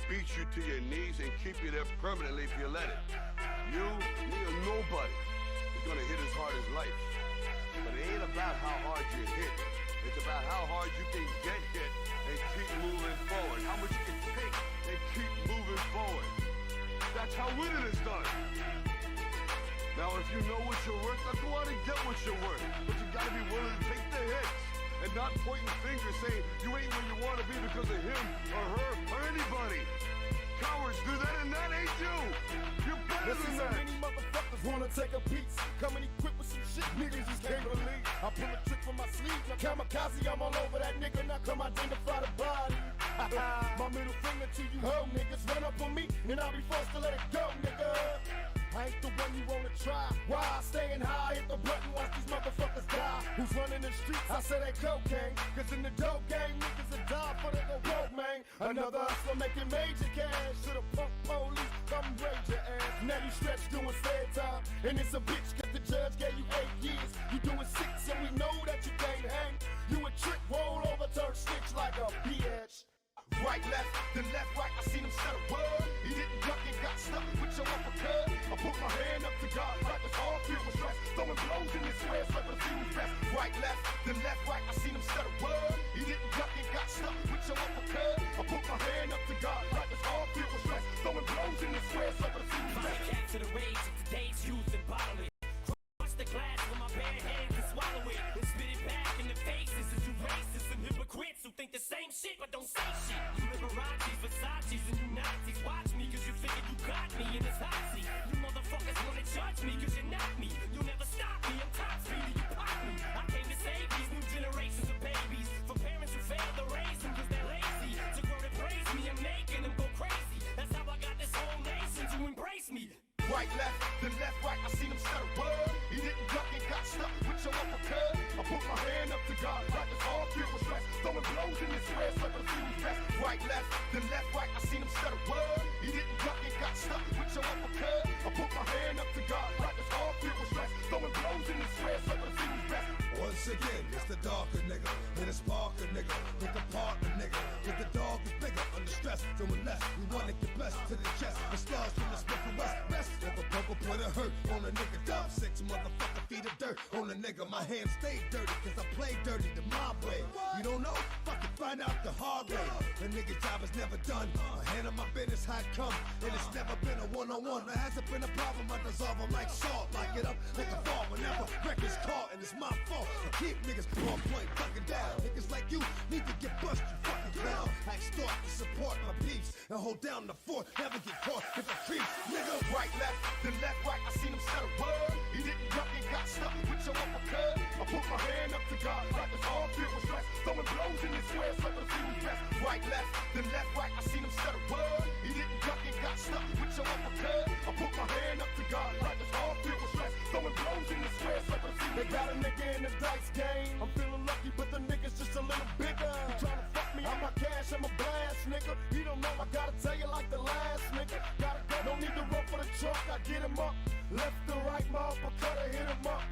beat you to your knees and keep you there permanently if you let it. You, me, or nobody is gonna hit as hard as life. But it ain't about how hard you hit. It's about how hard you can get hit and keep moving forward. How much you can take and keep moving forward. That's how winning is done. Now, if you know what you're worth, now go out and get what you're worth. But you gotta be willing to take the hits and not pointing fingers saying you ain't where you want to be because of him or her or anybody. Cowards do that and that ain't you. You're better than that. So many motherfuckers wanna take a piece, coming equipped with some shit niggas just can't believe. I pull a trick from my sleeve, now kamikaze, I'm all over that nigga, now come identify the body. My middle finger to you hoe niggas, run up on me and I'll be forced to let it go, nigga. I ain't the one you wanna try. Why? Staying high, hit the button, watch these motherfuckers die. Who's running the streets? I say that cocaine. Cause in the dope game, niggas are die for the dope, man. Another hustler making major cash. To the punk police, come raid your ass. Now you stretch doing fair time. And it's a bitch cause the judge gave you 8 years. You doing 6 and we know that you can't hang. You a trick, roll over, turn stitch like a bitch. Right, left, then left, right, I seen him set a word. He didn't duck and got stuck with your uppercut. I put my hand up to God like it's all filled with stress. Throwing blows in his square, so the few best. Right, left, then left, right, I seen him set a word. He didn't duck and got stuck with your uppercut. I put my hand up to God like it's all filled with stress. Throwing blows in his square, so the few best. Capture the rage of today's youth and bottle it. Crush the glass with my bare hands and swallow it. And spit it back in the faces of you racists and hypocrites who think the same shit but don't say shit. You Liberace's, Versace's, and you Nazis. Watch me cause you figure you got me in this hot seat. You motherfuckers wanna judge me cause you're not me. You'll never stop me, I'm top speed and you pop me. I came to save these new generations of babies from parents who failed to raise them cause they're lazy. To grow to praise me, I'm making them go crazy. That's how I got this whole nation to embrace me. Right, left, then left, right, I seen him set a word. He didn't duck and got stuck with your uppercut. I put my hand up to God like it's all filled with stress. Throwing blows in his square, so the few best. Right, left, then left, right, I seen him set a word. He didn't duck and got stuck with your uppercut. I put my hand up to God like it's all filled with stress. Throwing blows in his square, so the few best. Once again, it's the darker nigga, with a sparker nigga, with the partner nigga, with the dog is bigger, under stress, doing less, we wanna get blessed to the chest, the stars from the spoken west, best, if a purple put a hurt on a nigga, dub 6 motherfucker feet of dirt on a nigga, my hands stay dirty, cause I play dirty the mob way, you don't know, fucking find out the hard way, the nigga job is never done, my hand on my business, how it come, and it's never been a one-on-one, there hasn't been a problem, I dissolve them like salt, lock it up like a fall, whenever record's caught, and it's my fault. I keep niggas on point, fucking down. Niggas like you need to get bust, you fucking clown. I extort to support my peeps and hold down the fort. Never get caught if I creep. Nigga, right, left, then left, right. I seen him set a word. He didn't duck and got stuck with your uppercut. I put my hand up to God like it's all filled with stress. Throwing blows in his square, so the few best. Right, left, then left, right. I seen him set a word. He didn't duck and got stuck with your uppercut. I put my hand up to God like it's all filled with stress. Throwing blows in his square, so the few best. They got a nigga in the dice game. I'm feeling lucky, but the nigga's just a little bigger. He tryna fuck me, I'm a cash, I'm a blast, nigga. He don't know, I gotta tell you like the last nigga. Gotta go, don't need to run for the truck, I get him up. Left to right, my uppercut, I hit him up.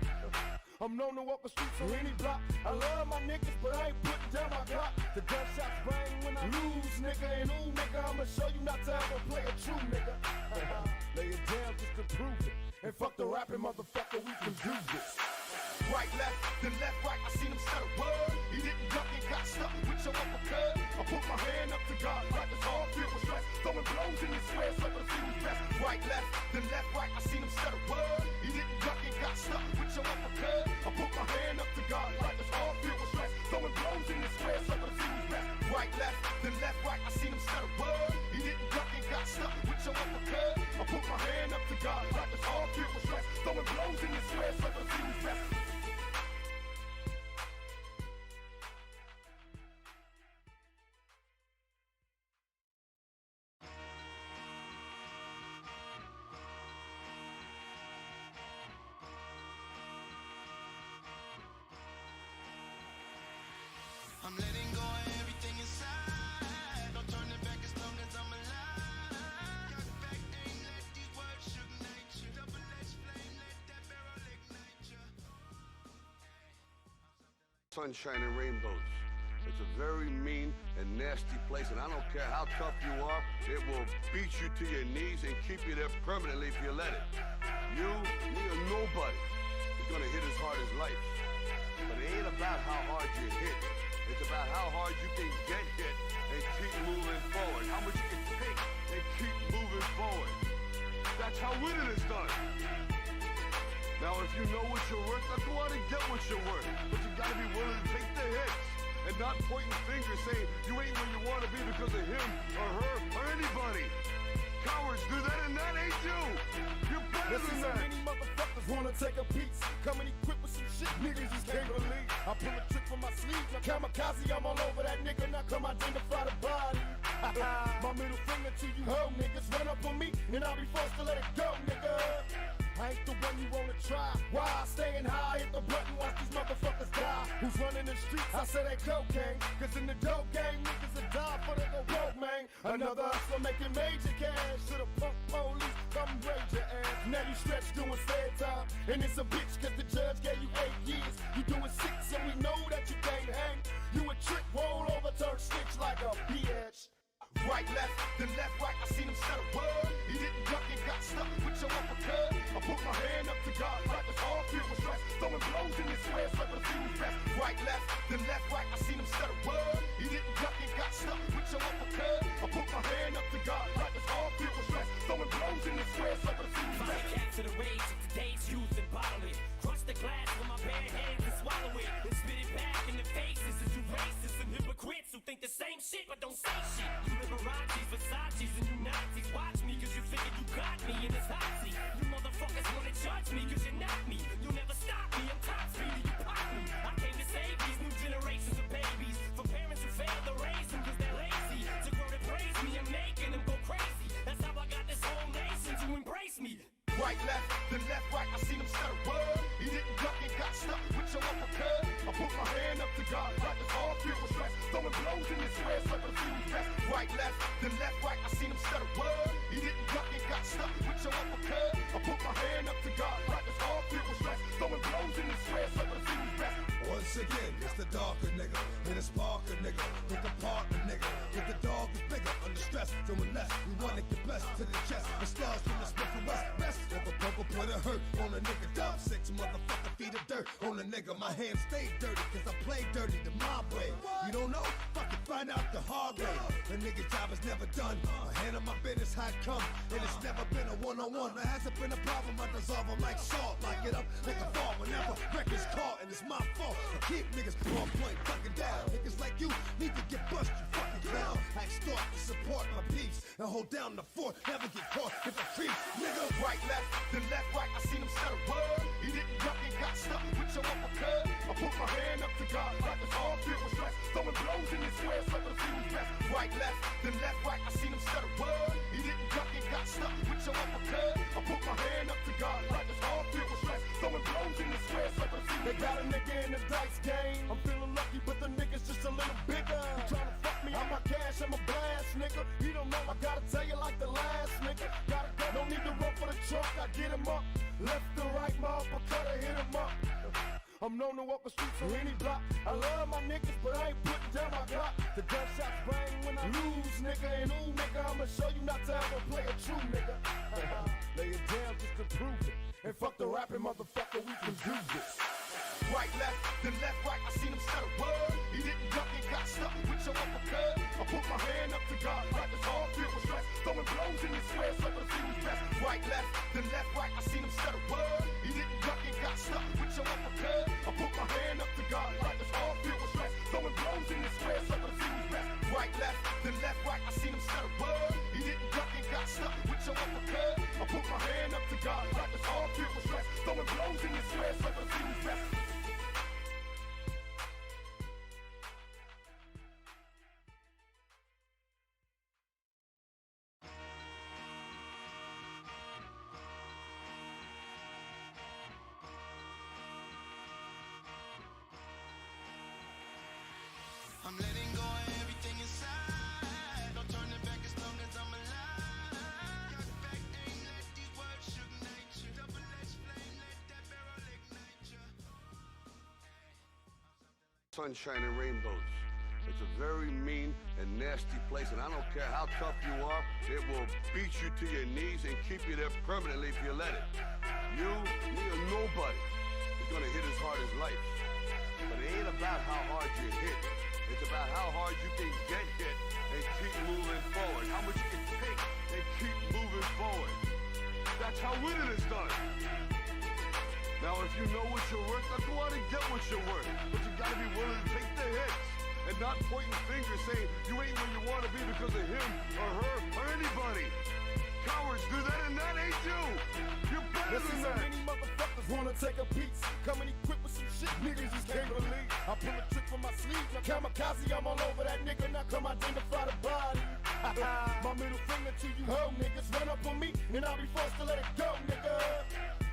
I'm known to walk the streets on any block. I love my niggas, but I ain't putting down my Glock. The gunshots bang when I lose, nigga. And ooh, nigga, I'ma show you not to ever play a true nigga. Lay it down just to prove it. And fuck the rapping motherfucker, we can do this. Right, left, then left, right, I seen him set a word. He didn't duck and got stuck with your uppercut. I put my hand up to God like it's all filled with stress. Throwing blows in his square, so the few best. Right, left, then left, right, I seen him set a word. He didn't duck and got stuck with your uppercut. I put my hand up to God like it's all filled with stress. Throwing blows in his square, so the few best. Right, left, then left, right, I seen him set a word. He didn't duck and got stuck with your uppercut. I put my hand up to God like it's all filled with stress. Throwing blows in his square, so the few best. I'm letting go of everything inside. No turning back as long as I'm alive. Got back aim, let these words ignite you. Double-edged flame, let that barrel ignite you. Sunshine and rainbows. It's a very mean and nasty place, and I don't care how tough you are, it will beat you to your knees and keep you there permanently if you let it. You, me, or nobody is gonna hit as hard as life. But it ain't about how hard you hit. It's about how hard you can get hit and keep moving forward. How much you can take and keep moving forward. That's how winning is done. Now, if you know what you're worth, now go out and get what you're worth. But you gotta be willing to take the hits and not pointing fingers saying you ain't where you wanna be because of him or her or anybody. Cowards do that and that ain't you. You're better Listen, than so that. many motherfuckers wanna take a piece. Coming equipped with some shit niggas just can't believe. I pull a trick from my sleeve. Now kamikaze, I'm all over that nigga. Now come identify the body. My middle finger to you hoe niggas. Run up on me and I'll be forced to let it go, nigga. I ain't the one you wanna try. Why? Staying high, hit the button, watch these motherfuckers die. Who's running the streets? I say they cocaine. Cause in the dope game, niggas will die for they go broke, man. Another hustler making major cash. To the punk police, come raid your ass. Now you stretch doing fair time. And it's a bitch cause the judge gave you 8 years. You doing 6 so we know that you can't hang. You a trick, roll over, turn snitch like a bitch. Right, left, then left, right, I seen him set a word. He didn't duck and got stuck with your uppercut. I put my hand up to God like it's all filled with stress. Throwing blows in his square, so the fuse best. Right, left, then left, right, I seen him set a word. He didn't duck and got stuck with your uppercut. I put my hand up to God like it's all filled with stress. Throwing blows in his square, so the fuse My best. cat to the rage of today's youth and bottle it. Crush the glass with my bare hands and swallow it. And spit it back in the faces of you racists and hypocrites who think the same shit but don't say shit. You Liberace's, Versace's, and you Nazis. Watch me cause you figured you got me in this hot seat. You motherfuckers wanna judge me cause you're not me. You'll never stop me, I'm top speed, you pop me. I came to save these new generations of babies from parents who failed to raise them cause they're lazy. To grow to praise me, I'm making them go crazy. That's how I got this whole nation to embrace me. Right, left, then left, right, I seen him set a word. He didn't duck and got stuck with your uppercut. I put my hand up to God like it's all filled with stress. Throwing blows in his square, so the fuse best. Right, left, then left, right, I seen him set a word. He didn't duck and got stuck with your uppercut. I put my hand up to God like it's all filled with stress. Throwing blows in his square, so the fuse best. Once again, it's the darker nigga, with a sparker nigga, with the partner nigga, with the dog is bigger, under stress, doing less, we wanna get best to the chest, the stars from the Smith and West, best of a purple put a hurt on a nigga, dub 6 motherfucker feet of dirt on a nigga, my hands stay dirty, cause I play dirty the mob way, you don't know, fucking find out the hard way, the nigga job is never done, I handle my business how it come, and it's never been a one-on-one, there hasn't been a problem, I dissolve them like salt, lock it up like a fall, whenever records caught, and it's my fault. I keep niggas on point, fucking down. Niggas like you need to get bust, you fucking clown. I extort to support my peeps and hold down the fort. Never get caught if I creep, nigga. Right, left, then left, right, I seen him set a word. He didn't duck and got stuck with your uppercut. I put my hand up to God like it's all filled with stress. Throwing blows in his square, so the fuse best. Right, left, then left, right, I seen him set a word. He didn't duck and got stuck with your uppercut. I put my hand up to God like it's all filled with stress. Throwing blows in his square, so the fuse best. They got a nigga in the dice game. I'm feeling lucky, but the nigga's just a little bigger. You tryna fuck me? I'm my cash, I'm a blast, nigga. He don't know, I gotta tell you like the last nigga. Gotta go, don't need to run for the truck. I get him up, left to right, my uppercut, I hit him up. I'm known to walk the streets on any block. I love my niggas, but I ain't putting down my Glock. The gunshots bang when I lose, nigga. And ooh, nigga, I'ma show you not to ever play a true nigga. Lay it down just to prove it. And fuck the rapping motherfucker, we can do this. Right, left, then left, right, I seen him set a word. He didn't duck and got stuck with your uppercut. I put my hand up to God like it's all filled with stress. Throwing blows in his square, so the fuse best. Right, left, then left, right, I seen him set a word. He didn't duck and got stuck with your uppercut. I put my hand up to God like it's all filled with stress. Throwing blows in his square, so the fuse best. Right, left, then left, right, I seen him set a word. He didn't duck and got stuck with your uppercut. I put my hand up to God like it's all filled with stress. Throwing blows in his square, so the fuse best. I'm letting go of everything inside. No turning back as long as I'm alive. Got back, ain't let these words ignite you. Double-edged flame, let that barrel ignite you. Sunshine and rainbows. It's a very mean and nasty place, and I don't care how tough you are, it will beat you to your knees and keep you there permanently if you let it. You, me, or nobody is gonna hit as hard as life. But it ain't about how hard you hit. It's about how hard you can get hit and keep moving forward. How much you can take and keep moving forward. That's how winning is done. Now, if you know what you're worth, now go out and get what you're worth. But you gotta be willing to take the hits and not pointing fingers saying you ain't where you wanna be because of him or her or anybody. Cowards do that and that ain't you. You're better Listen, than so that. many motherfuckers wanna take a piece. Coming equipped with some shit niggas just can't believe. I pull a trick from my sleeve. Now kamikaze, I'm all over that nigga. Now come identify the body. My middle finger to you hoe niggas. Run up on me and I'll be forced to let it go, nigga.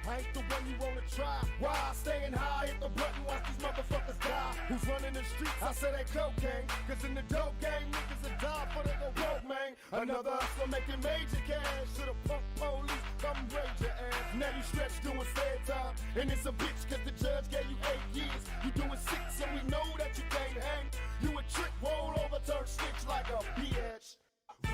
I ain't the one you wanna try. Why? Staying high, hit the button, watch these motherfuckers die. Who's running the streets? I say they cocaine. Cause in the dope game, niggas will die for they go broke, man. Another hustler making major cash. To the punk police, come raid your ass. Now you stretch doing fair time. And it's a bitch cause the judge gave you 8 years. You doing 6 so we know that you can't hang. You a trick, roll over, turn snitch like a bitch.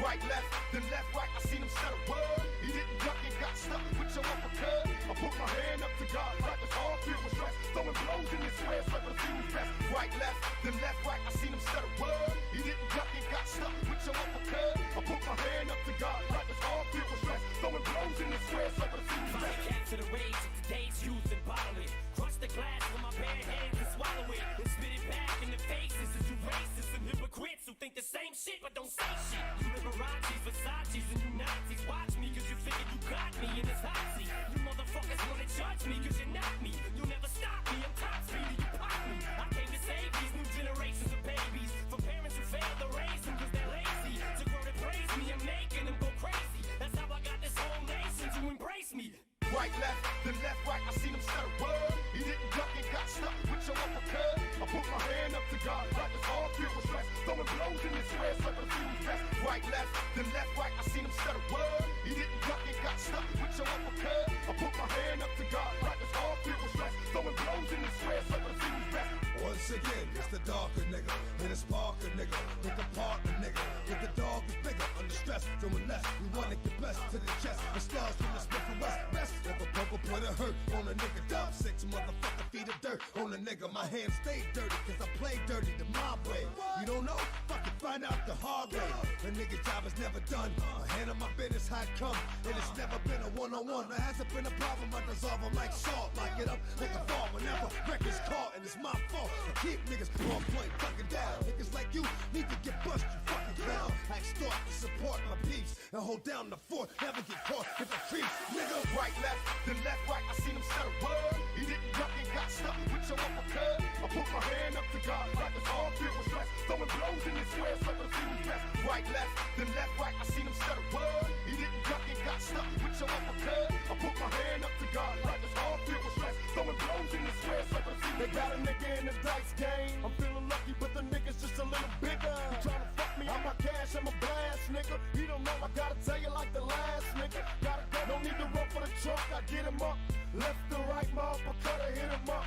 Right, left, then left, right, I seen him set a word. He didn't duck and got stuck with your uppercut. I put my hand up to God like it's all filled with stress. Throwing blows in his squares like a fuse vest. Right, left, then left, right, I seen him set a word. He didn't duck and got stuck with your uppercut. I put my hand up to God like it's all filled with stress. Throwing blows in his squares like a fuse Find vest. the cat to the rage of today's youth and bottle it. Crush the glass with my bare hands and swallow it. And spit it back in the faces of you racists and hypocrites who think the same shit but don't say shit. You Liberace's, Versace's, and you Nazis. Watch me cause you figured you got me in this hot seat. You motherfuckers wanna judge me cause you're not me. You'll never stop me, I'm top speed and you pop me. I came to save these new generations of babies from parents who failed to raise them cause they're lazy. To grow to praise me, I'm making them go crazy. That's how I got this whole nation to embrace me. Right, left, then left, right, I seen him set a word. He didn't duck and got stuck with your uppercut. I put my hand up to God like it's all filled with stress. Throwing blows in his squares like a fuse vest. Right, left, then left, right, I seen him set a word. He didn't duck and got stuck with your uppercut. I put my hand up to God like it's all filled with stress. Throwing blows in his squares like a fuse vest. Once again, it's the darker nigga, with a sparker nigga, with the partner nigga, with the dog is bigger, under stress, doing less, we want it the best to the chest, the stars from the Smith and West, best of a purple put a hurt on a nigga, dub 6 motherfucker feet of dirt on a nigga, my hands stay dirty, cause I play dirty the mob way, you don't know, fucking find out the hard way, the nigga job is never done, I handle my business how it come, and it's never been a one-on-one, there hasn't been a problem, I dissolve them like salt, lock it up like a fall, whenever records caught, and it's my fault. I keep niggas on point fucking down. Niggas like you need to get bust, you fucking clown. I extort to support my peeps and hold down the fort. Never get caught if I creep. Nigga, Right, left, then left, right, I seen him set a word. He didn't duck and got stuck with your uppercut. I put my hand up to God like it's all filled with stress. Throwing blows in his squares like a fuse vest. Right, left, then left, right, I seen him set a word. He didn't duck and got stuck with your uppercut. I put my hand up to God like it's all filled with stress. Throwing blows in his squares like a fuse vest. They got a nigga in the dice game. I'm feeling lucky, but the nigga's just a little bigger. You tryna fuck me? I'm my cash, I'm a blast, nigga. He don't know, I gotta tell you like the last nigga. Gotta go, no need to run for the truck. I get him up, left to right, my uppercut, I hit him up.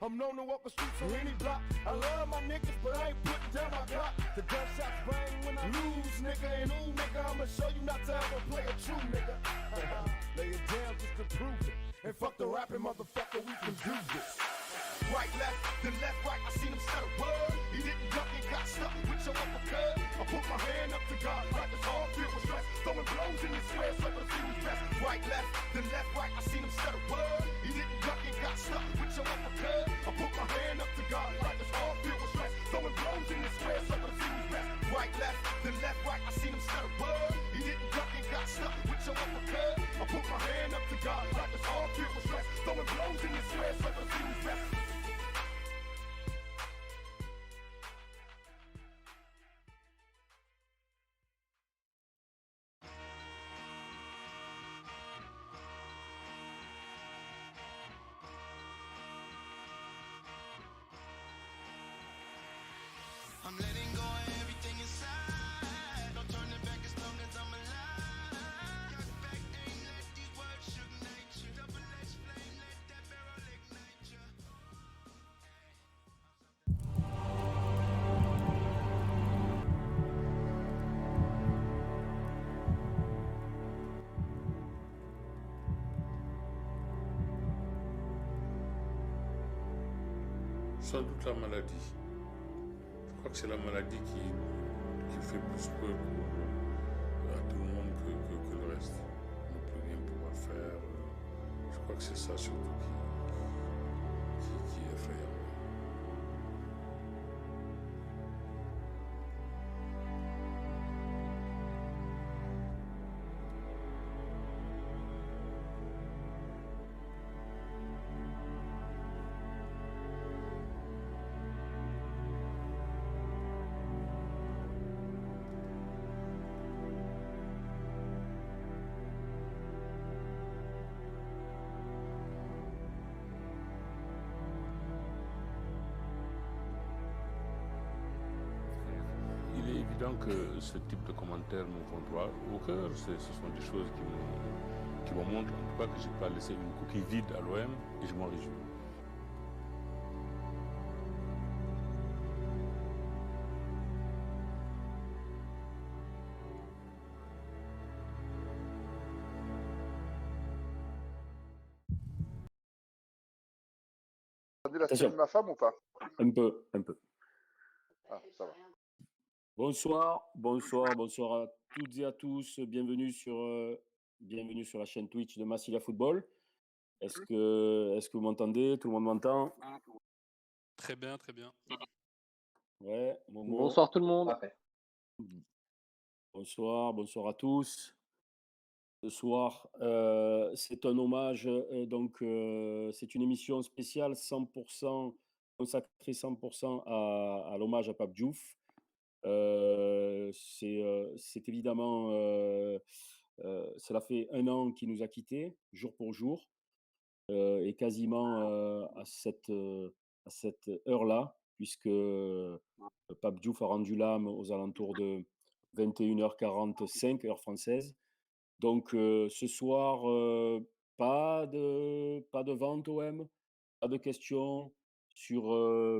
I'm known to walk the streets on any block. I love my niggas, but I ain't putting down my Glock. The gunshots bang when I lose, nigga. And ooh, nigga, I'ma show you not to ever play a true nigga. Lay it down just to prove it. And fuck the rapping motherfucker, we can do this. Right, left, then left, right, I seen him set a word. He didn't duck and got stuck with your uppercut. I put my hand up to God like it's all filled with stress. Throwing blows in his squares like a fuse vest. Right, left, then left, right, I seen him set a word. He didn't duck and got stuck with your uppercut. I put my hand up to God like it's all filled with stress. Throwing blows in his squares like a fuse vest. Right, left, then left, right, I seen him set a word. He didn't duck and got stuck with your uppercut. I put my hand up to God like it's all filled with stress. Throwing blows in his squares like a fuse vest. sans doute la maladie. Je crois que c'est la maladie qui fait plus peur à tout le monde que le reste. Ne plus rien pouvoir faire. Je crois que c'est ça surtout qui est effrayant. Il est évident que ce type de commentaires me vont droit au cœur. Ce sont des choses qui me montrent en tout cas que je n'ai pas laissé une coquille vide à l'OM et je m'en réjouis. Attendez la Attention. télé de ma femme ou pas? Un peu. Ah, ça va. Bonsoir à toutes et à tous. Bienvenue sur la chaîne Twitch de Massilia Football. Est-ce que vous m'entendez? Tout le monde m'entend? Très bien, très bien. Ouais, Momo. Bonsoir tout le monde. Bonsoir à tous. Ce soir, c'est un hommage, c'est une émission spéciale 100% consacrée 100% à l'hommage à Pape Diouf. C'est évidemment, cela fait 1 an qu'il nous a quittés, jour pour jour, et quasiment à cette heure-là, puisque Pape Diouf a rendu l'âme aux alentours de 21h45, heure française. Donc ce soir, pas de vente OM, pas de questions sur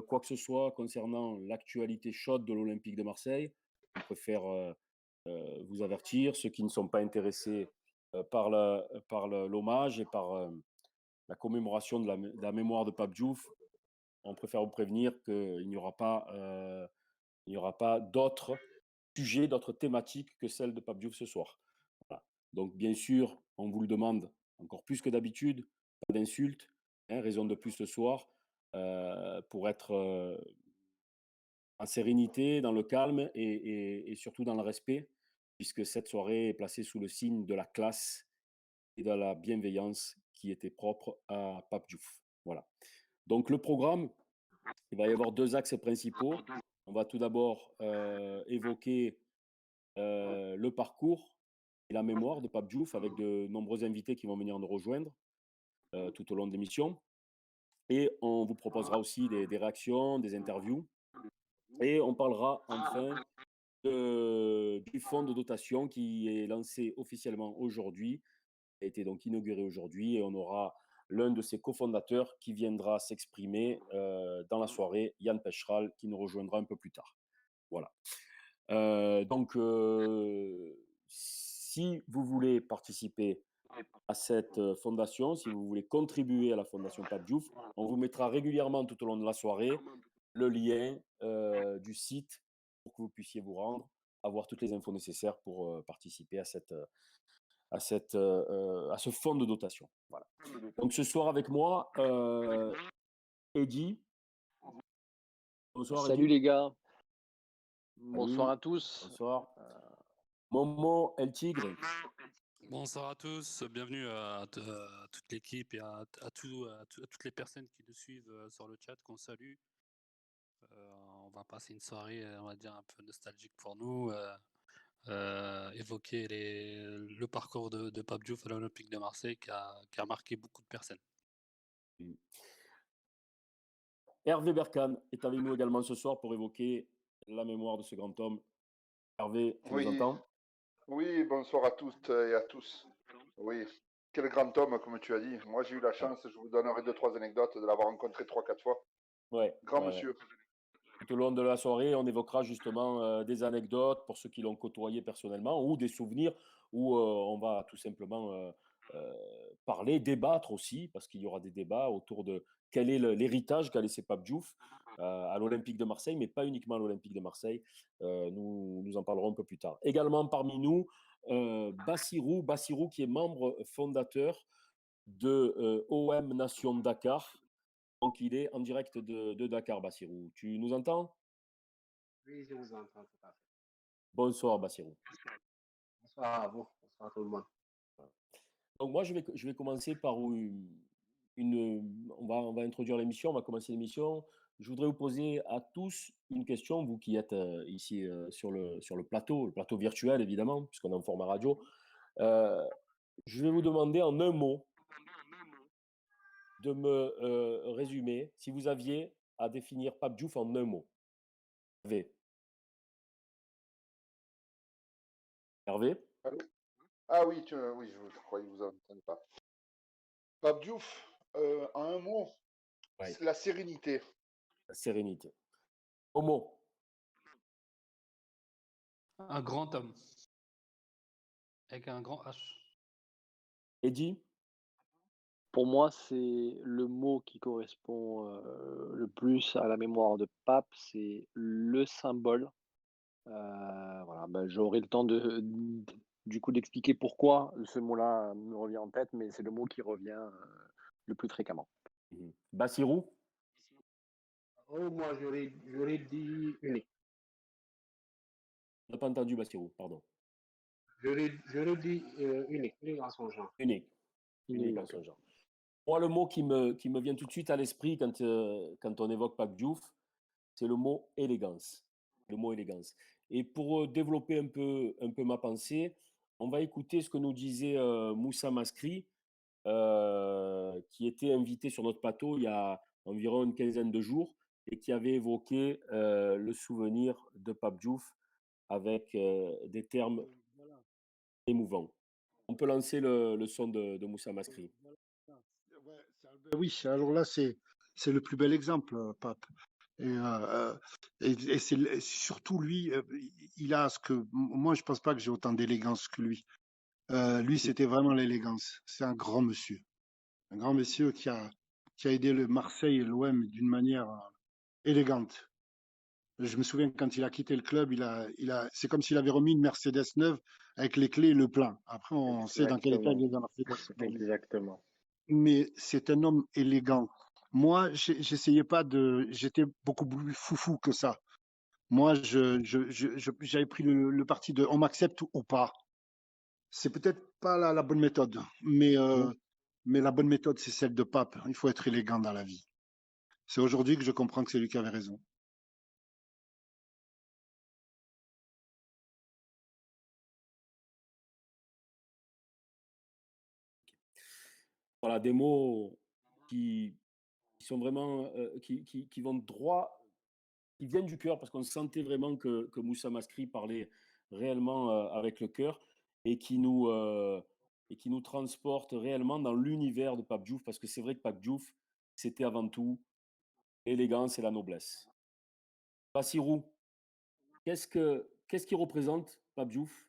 quoi que ce soit concernant l'actualité chaude de l'Olympique de Marseille. On préfère vous avertir, ceux qui ne sont pas intéressés par l'hommage et par la commémoration de la mémoire de Pape Diouf, on préfère vous prévenir qu'il n'y aura pas d'autres sujets, d'autres thématiques que celle de Pape Diouf ce soir. Voilà. Donc bien sûr, on vous le demande encore plus que d'habitude, pas d'insultes, raison de plus ce soir, pour être en sérénité, dans le calme et surtout dans le respect, puisque cette soirée est placée sous le signe de la classe et de la bienveillance qui était propre à Pape Diouf. Voilà. Donc le programme, il va y avoir 2 axes principaux. On va tout d'abord évoquer le parcours et la mémoire de Pape Diouf avec de nombreux invités qui vont venir nous rejoindre tout au long de l'émission. Et on vous proposera aussi des réactions, des interviews. Et on parlera enfin du fonds de dotation qui est lancé officiellement aujourd'hui, a été donc inauguré aujourd'hui, et on aura l'un de ses cofondateurs qui viendra s'exprimer dans la soirée, Yann Peschral, qui nous rejoindra un peu plus tard. Voilà. Si vous voulez participer à cette fondation, si vous voulez contribuer à la fondation Pape Diouf, on vous mettra régulièrement tout au long de la soirée le lien du site pour que vous puissiez vous rendre, avoir toutes les infos nécessaires pour participer à ce fonds de dotation. Voilà. Donc ce soir avec moi, Eddy. Bonsoir. Salut Eddy. les gars. Salut. Bonsoir à tous. Bonsoir. Momo El Tigre. Bonsoir à tous, bienvenue à toute l'équipe et à toutes les personnes qui nous suivent sur le chat, qu'on salue. On va passer une soirée, on va dire, un peu nostalgique pour nous, évoquer le parcours de Pape Diouf à l'Olympique de Marseille qui a marqué beaucoup de personnes. Hervé Berkane est avec nous également ce soir pour évoquer la mémoire de ce grand homme. Hervé, tu nous entends? Oui, bonsoir à toutes et à tous. Oui, quel grand homme, comme tu as dit. Moi, j'ai eu la chance, je vous donnerai 2-3 anecdotes, de l'avoir rencontré 3-4 fois. Ouais. Grand monsieur. Tout au long de la soirée, on évoquera justement des anecdotes pour ceux qui l'ont côtoyé personnellement ou des souvenirs où on va tout simplement parler, débattre aussi, parce qu'il y aura des débats autour de quel est l'héritage qu'a laissé Pape Diouf à l'Olympique de Marseille, mais pas uniquement à l'Olympique de Marseille. Nous en parlerons un peu plus tard. Également parmi nous, Bassirou qui est membre fondateur de OM Nation Dakar. Donc il est en direct de Dakar, Bassirou. Tu nous entends? Oui, je vous entends tout à fait. Bonsoir, Bassirou. Bonsoir à vous, bonsoir à tout le monde. Donc moi, je vais commencer par on va introduire l'émission, on va commencer l'émission. Je voudrais vous poser à tous une question, vous qui êtes ici sur le plateau virtuel évidemment, puisqu'on est en format radio. Je vais vous demander en un mot de me résumer, si vous aviez à définir Pape Diouf en un mot. Hervé? Allô? Ah oui, oui, je croyais que vous n'entendez pas. Pape Diouf, en un mot, Ouais. la sérénité. La sérénité. Homo? Un grand homme. Avec un grand H. Eddy? Pour moi, c'est le mot qui correspond le plus à la mémoire de Pape, c'est le symbole. Voilà, j'aurai le temps du coup d'expliquer pourquoi ce mot-là me revient en tête, mais c'est le mot qui revient le plus fréquemment. Bassirou? Oh, moi, j'aurais dit unique. On n'a pas entendu Bassirou, pardon. J'aurais dit unique en son genre. Unique en son genre. Moi, le mot qui me vient tout de suite à l'esprit quand on évoque Pape Diouf, c'est le mot élégance. Le mot élégance. Et pour développer un peu ma pensée, on va écouter ce que nous disait Moussa Maskri, qui était invité sur notre plateau il y a environ une quinzaine de jours et qui avait évoqué le souvenir de Pape Diouf avec des termes émouvants. On peut lancer le son de Moussa Maskri. Oui, alors là, c'est le plus bel exemple, Pape. Et c'est surtout lui, il a ce que moi, je pense pas que j'ai autant d'élégance que lui. Lui, c'était vraiment l'élégance. C'est un grand monsieur qui a aidé le Marseille et l'OM d'une manière élégante. Je me souviens quand il a quitté le club, c'est comme s'il avait remis une Mercedes neuve avec les clés et le plein. Après, on sait dans quel état il est dans la Mercedes. Exactement. Mais c'est un homme élégant. Moi, j'étais beaucoup plus foufou que ça. Moi, j'avais pris le parti de on m'accepte ou pas. C'est peut-être pas la bonne méthode, mais la bonne méthode, c'est celle de Pape. Il faut être élégant dans la vie. C'est aujourd'hui que je comprends que c'est lui qui avait raison. Voilà, des mots qui sont vraiment, qui vont droit, qui viennent du cœur, parce qu'on sentait vraiment que Moussa Maskri parlait réellement avec le cœur et qui nous transporte réellement dans l'univers de Pape Diouf, parce que c'est vrai que Pape Diouf, c'était avant tout l'élégance et la noblesse. Bassirou, qu'est-ce qui représente Pape Diouf?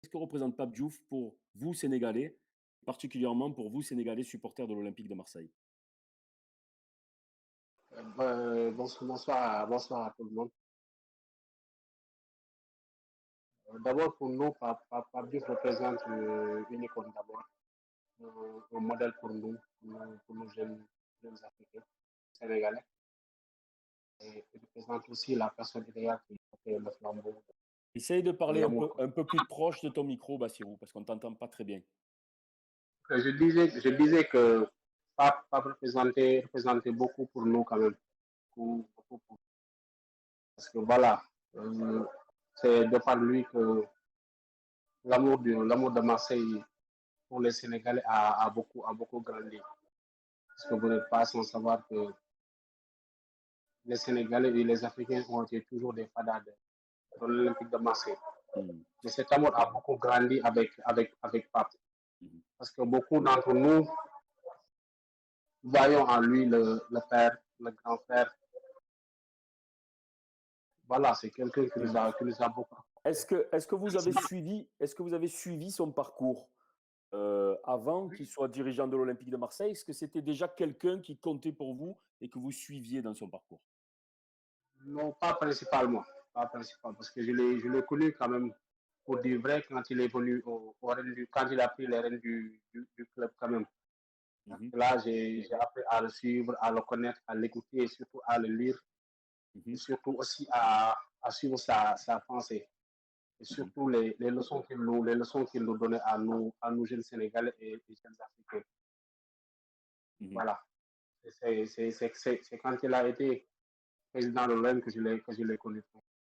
Qu'est-ce que représente Pape Diouf pour vous, Sénégalais, particulièrement pour vous, Sénégalais, supporters de l'Olympique de Marseille? Bonsoir à tout le monde. D'abord, pour nous, Pape Diouf représente une icône d'abord, un modèle pour nous jeunes Africains, Sénégalais. Et il représente aussi la personne idéale qui porte le flambeau. Essaye de parler un peu plus proche de ton micro, Bassirou, parce qu'on ne t'entend pas très bien. Je disais que Pape représentait beaucoup pour nous quand même. Parce que voilà, c'est de par lui que l'amour de Marseille pour les Sénégalais a beaucoup grandi. Parce que vous n'êtes pas sans savoir que les Sénégalais et les Africains ont été toujours des fadas de l'Olympique de Marseille. Mais cet amour a beaucoup grandi avec Pape. Parce que beaucoup d'entre nous voyons en lui le père, le grand frère. Voilà, c'est quelqu'un qui nous a beaucoup. Est-ce que vous avez suivi son parcours? avant qu'il soit dirigeant de l'Olympique de Marseille? Est-ce que c'était déjà quelqu'un qui comptait pour vous et que vous suiviez dans son parcours? Non, pas principalement. Pas principalement, parce que je l'ai connu quand même pour du vrai quand il est venu quand il a pris les rênes du club quand même. Donc Mhm, là, j'ai appris à le suivre, à le connaître, à l'écouter et surtout à le lire et mhm, surtout aussi à suivre sa pensée. Et mhm, surtout les leçons qu'il nous donnait à nous jeunes Sénégalais et jeunes Africains. mhm, Voilà. C'est quand il a été président de l'OM que je l'ai connu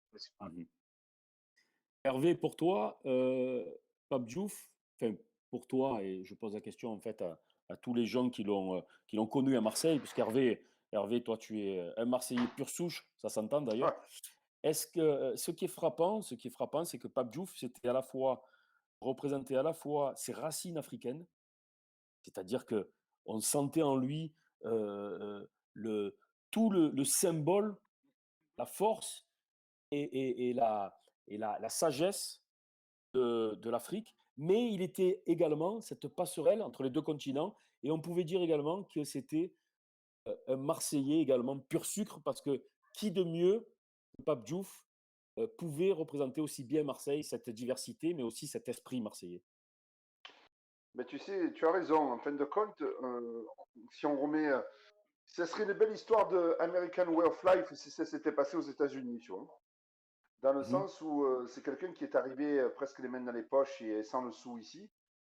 principalement. mhm. Hervé, pour toi, Pape Diouf, enfin, pour toi, et je pose la question en fait à tous les gens qui l'ont connu à Marseille, Hervé, toi, tu es un Marseillais pur souche, ça s'entend d'ailleurs. Ouais. Est-ce que ce qui est frappant, c'est que Pape Diouf, c'était à la fois représentait à la fois ses racines africaines, c'est-à-dire que on sentait en lui le tout le symbole, la force et la sagesse de l'Afrique, mais il était également cette passerelle entre les deux continents, et on pouvait dire également que c'était un Marseillais également pur sucre, parce que qui de mieux que Pape Diouf pouvait représenter aussi bien Marseille, cette diversité, mais aussi cet esprit marseillais. Mais tu sais, tu as raison. En fin de compte, si on remet, ça serait une belle histoire de American Way of Life si ça s'était passé aux États-Unis, tu vois. Dans le Mhm, sens où c'est quelqu'un qui est arrivé presque les mains dans les poches et sans le sou ici,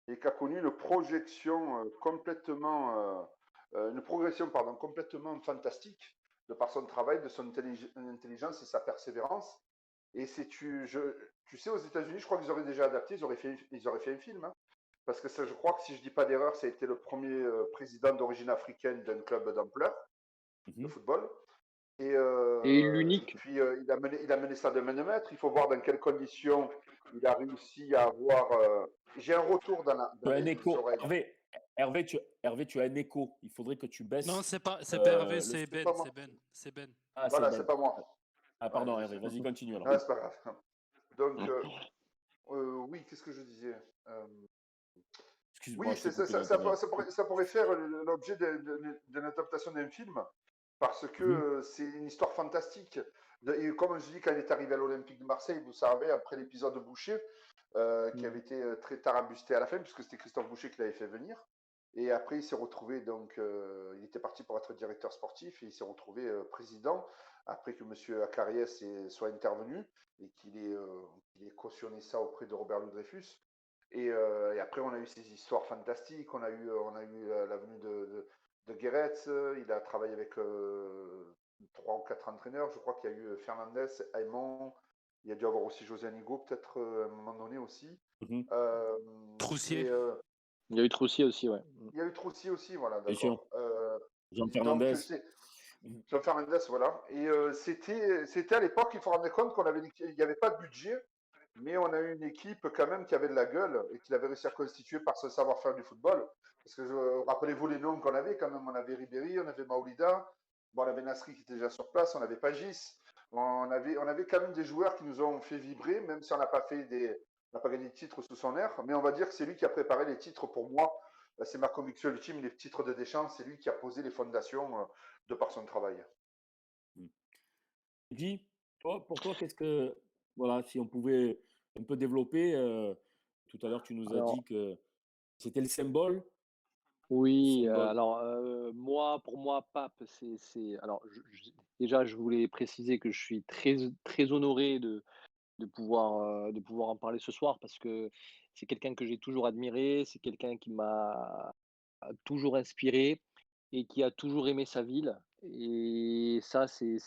et qui a connu une progression pardon, complètement fantastique de par son travail, de son intelligence et sa persévérance. Et tu sais, aux États-Unis, je crois qu'ils auraient déjà adapté, ils auraient fait un film, hein. Parce que ça, je crois que si je dis pas d'erreur, ça a été le premier président d'origine africaine d'un club d'ampleur de mhm. football. Et Et l'unique. puis, il a mené ça de main de maître. Il faut voir dans quelles conditions il a réussi à avoir. J'ai un retour Tu dans as un les écho. oreilles. Hervé, tu as un écho. Il faudrait que tu Non, baisses c'est pas Hervé, le c'est C'est Ben, pas moi. c'est Ben. Ah, c'est Voilà, c'est Ben. pas moi. Ah, Ouais, pardon, Hervé, vas-y, continue alors. ah, c'est pas grave. Donc, oui, qu'est-ce que je disais? Euh, Excuse-moi, Oui, je t'ai coupé ça, maintenant. ça pourrait faire l'objet d'une adaptation d'un film, parce que Mhm, c'est une histoire fantastique. Et comme je dis, quand il est arrivé à l'Olympique de Marseille, vous savez, après l'épisode de Boucher, qui avait mhm, été très tarabusté à la fin, puisque c'était Christophe Boucher qui l'avait fait venir. Et après, il s'est retrouvé, donc, il était parti pour être directeur sportif, et il s'est retrouvé président, après que M. Acariès soit intervenu, et qu'il ait cautionné ça auprès de Robert Louis Dreyfus. Et après, on a eu ces histoires fantastiques. On a eu la venue de Guéret. Il a travaillé avec 3 ou 4 entraîneurs. Je crois qu'il y a eu Fernandez, Aymon. Il y a dû avoir aussi José Anigo, peut-être à un moment donné aussi. mhm. Euh, Troussier. et Il y a eu Troussier aussi, ouais. il y a eu Troussi aussi, voilà, Bien sûr. d'accord. Jean Donc, Fernandez. c'est Mhm, Jean Fernandez, voilà. Et c'était à l'époque, il faut rendre compte il n'y avait pas de budget. Mais on a eu une équipe quand même qui avait de la gueule et qui avait réussi à constituer par ce savoir-faire du football. Parce que rappelez-vous les noms qu'on avait quand même. On avait Ribéry, on avait Maoulida, bon, on avait Nasri qui était déjà sur place, on avait Pagis. On avait quand même des joueurs qui nous ont fait vibrer, même si on n'a pas gagné de titre sous son air. Mais on va dire que c'est lui qui a préparé les titres pour moi. C'est ma conviction ultime, les titres de Deschamps, c'est lui qui a posé les fondations de par son travail. mhm. Guy, pour toi, qu'est-ce que, voilà, si on pouvait un peu développer, tout à l'heure, tu nous as Alors, dit que c'était le oui, symbole. alors, pour moi, Pape, alors, déjà, je voulais préciser que je suis très honoré de pouvoir en parler ce soir parce que c'est quelqu'un que j'ai toujours admiré, c'est quelqu'un qui m'a toujours inspiré et qui a toujours aimé sa ville. Et ça, c'est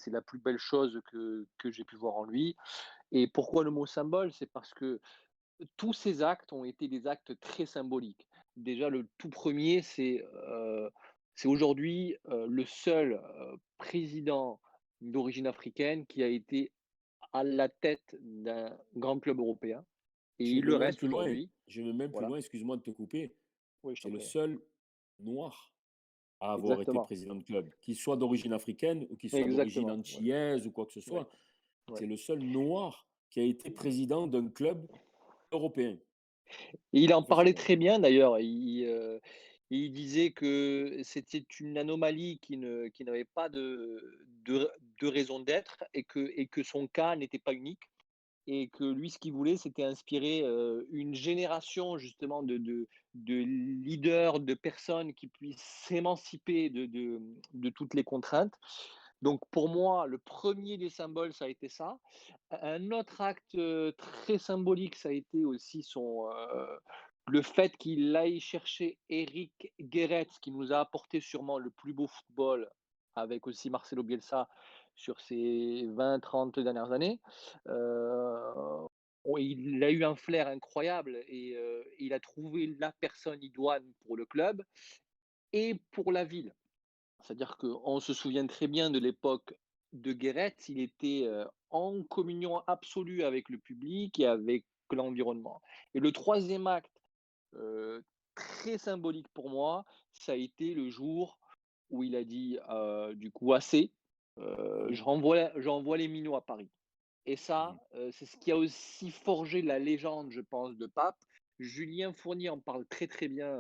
la plus belle chose que j'ai pu voir en lui. Et pourquoi le mot symbole? C'est parce que tous ces actes ont été des actes très symboliques. Déjà, le tout premier, c'est aujourd'hui le seul président d'origine africaine qui a été à la tête d'un grand club européen et Je il vais le même reste plus loin. aujourd'hui. Je vais même plus Voilà, loin, excuse-moi de te couper. oui, je C'est t'en le prie. seul noir à avoir été Exactement, président de club, qu'il soit d'origine africaine ou qu'il soit d'origine exactement, ouais, antillaise ou quoi que ce ouais, soit. ouais. C'est le seul noir qui a été président d'un club européen. Et il en parlait Effectivement. très bien d'ailleurs. Il disait que c'était une anomalie qui n'avait pas de raison d'être et que son cas n'était pas unique et que lui, ce qu'il voulait, c'était inspirer, une génération justement de leaders, de personnes qui puissent s'émanciper de toutes les contraintes. Donc pour moi, le premier des symboles, ça a été ça. Un autre acte, très symbolique, ça a été aussi le fait qu'il aille chercher Eric Guéret, qui nous a apporté sûrement le plus beau football, avec aussi Marcelo Bielsa sur ces 20-30 dernières années. Il a eu un flair incroyable et il a trouvé la personne idoine pour le club et pour la ville. C'est-à-dire qu'on se souvient très bien de l'époque de Guéret, il était, en communion absolue avec le public et avec l'environnement. Et le troisième acte, très symbolique pour moi, ça a été le jour où il a dit, du coup: «Assez, Mmh. j'envoie les minots à Paris». Et Mmh. ça, c'est ce qui a aussi forgé la légende, je pense, de Pape. Julien Fournier en parle très, très bien,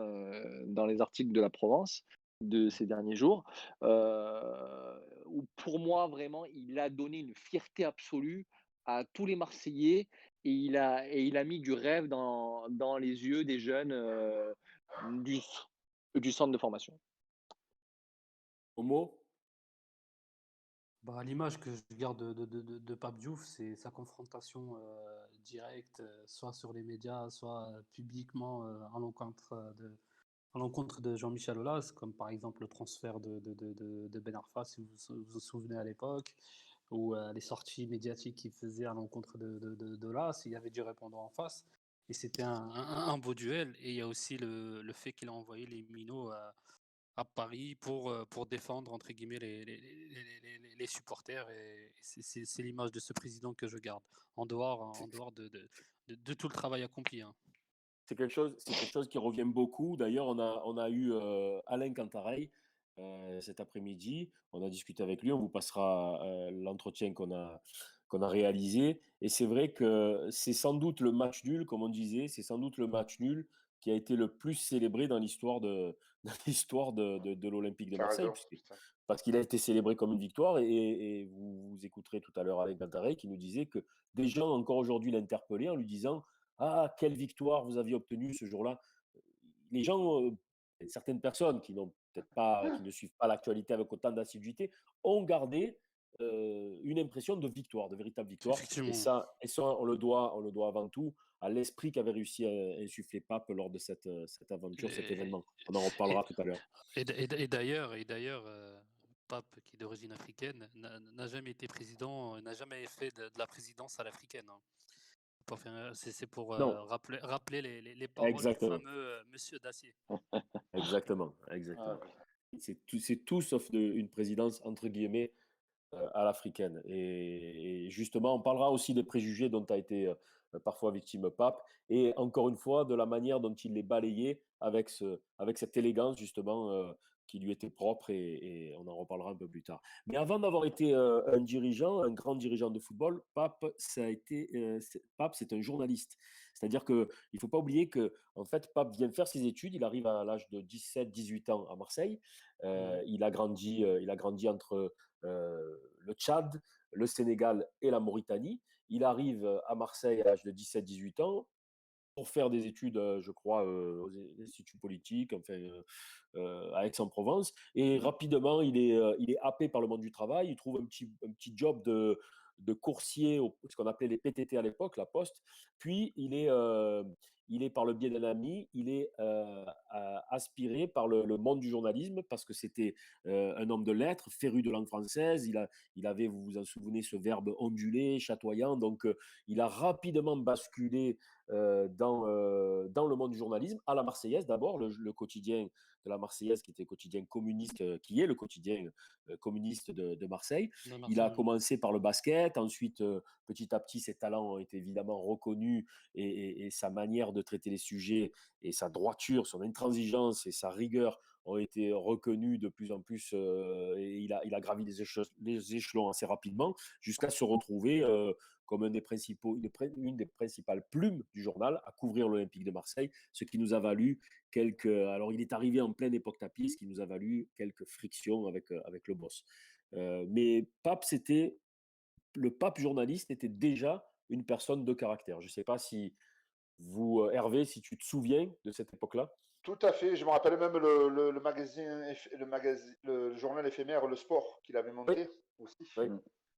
dans les articles de la Provence de ces derniers jours, où pour moi, vraiment, il a donné une fierté absolue à tous les Marseillais et il a mis du rêve dans les yeux des jeunes, du du centre de formation. Homo? Bah, l'image que je garde de Pape Diouf, c'est sa confrontation directe, soit sur les médias, soit publiquement à l'encontre de Jean-Michel Aulas, comme par exemple le transfert de Ben Arfa, si vous vous souvenez à l'époque, ou les sorties médiatiques qu'il faisait à l'encontre de Aulas, il y avait du répondant en face. Et c'était un beau duel. Et il y a aussi le fait qu'il a envoyé les minots à Paris pour défendre entre guillemets les supporters et c'est l'image de ce président que je garde en dehors de tout le travail accompli, hein. C'est quelque chose qui revient beaucoup. D'ailleurs, on a eu Alain Cantarey cet après-midi. On a discuté avec lui. On vous passera l'entretien qu'on a réalisé. Et c'est vrai que c'est sans doute le match nul, comme on disait, c'est sans doute le match nul qui a été le plus célébré dans l'histoire dans l'histoire de l'Olympique de Tu as Marseille, raison, puisque, putain. parce qu'il a été célébré comme une victoire. Et vous écouterez tout à l'heure Alain Cantarey qui nous disait que des gens encore aujourd'hui l'interpellaient en lui disant ah, quelle victoire vous aviez obtenue ce jour-là. Les gens, certaines personnes qui n'ont peut-être pas, qui ne suivent pas l'actualité avec autant d'assiduité, ont gardé une impression de victoire, de véritable victoire. Effectivement. Et ça on le doit avant tout à l'esprit qu'avait réussi à insuffler Pape lors de cette aventure, cet Et, événement. On en et, reparlera tout à l'heure. d'ailleurs, Pape, qui est d'origine africaine, n'a jamais été président, n'a jamais fait de la présidence à l'africaine, hein. C'est pour Non, rappeler les paroles du exactement, fameux Monsieur Dacier. exactement, Ah exactement. ouais. C'est tout sauf une présidence entre guillemets à l'africaine. Et justement, on parlera aussi des préjugés dont a été parfois victime Pape, et encore une fois, de la manière dont il les balayait avec cette élégance, justement, qui lui était propre, et on en reparlera un peu plus tard. Mais avant d'avoir été un dirigeant, un grand dirigeant de football, Pape, c'est un journaliste. C'est-à-dire qu'il ne faut pas oublier que, en fait, Pape vient faire ses études, il arrive à l'âge de 17-18 ans à Marseille. Mhm. Il a grandi entre le Tchad, le Sénégal et la Mauritanie. Il arrive à Marseille à l'âge de 17-18 ans pour faire des études, je crois, aux instituts politiques, enfin, à Aix-en-Provence. Et rapidement, il est happé par le monde du travail. Il trouve un petit job de coursier, ce qu'on appelait les PTT à l'époque, la Poste. Puis, il est par le biais d'un ami, il est aspiré par le monde du journalisme parce que c'était un homme de lettres, féru de langue française. Il avait, vous vous en souvenez, ce verbe ondulé, chatoyant. Donc, il a rapidement basculé dans le monde du journalisme, à la Marseillaise d'abord, le quotidien de la Marseillaise qui était quotidien communiste, qui est le quotidien communiste de Marseille. De Il a Marseille. commencé par le basket, ensuite petit à petit ses talents ont été évidemment reconnus, et sa manière de traiter les sujets et sa droiture, son intransigeance et sa rigueur ont été reconnus de plus en plus, et il a gravi les échelons assez rapidement jusqu'à se retrouver comme une des principales plumes du journal à couvrir l'Olympique de Marseille, ce qui nous a valu quelques. Alors, il est arrivé en pleine époque tapis, ce qui nous a valu quelques frictions avec le boss. Mais le Pape journaliste était déjà une personne de caractère. Je ne sais pas si vous, Hervé, si tu te souviens de cette époque-là. Tout à fait. Je me rappelle même le magazine, le journal éphémère Le Sport qu'il avait Oui, monté aussi. oui.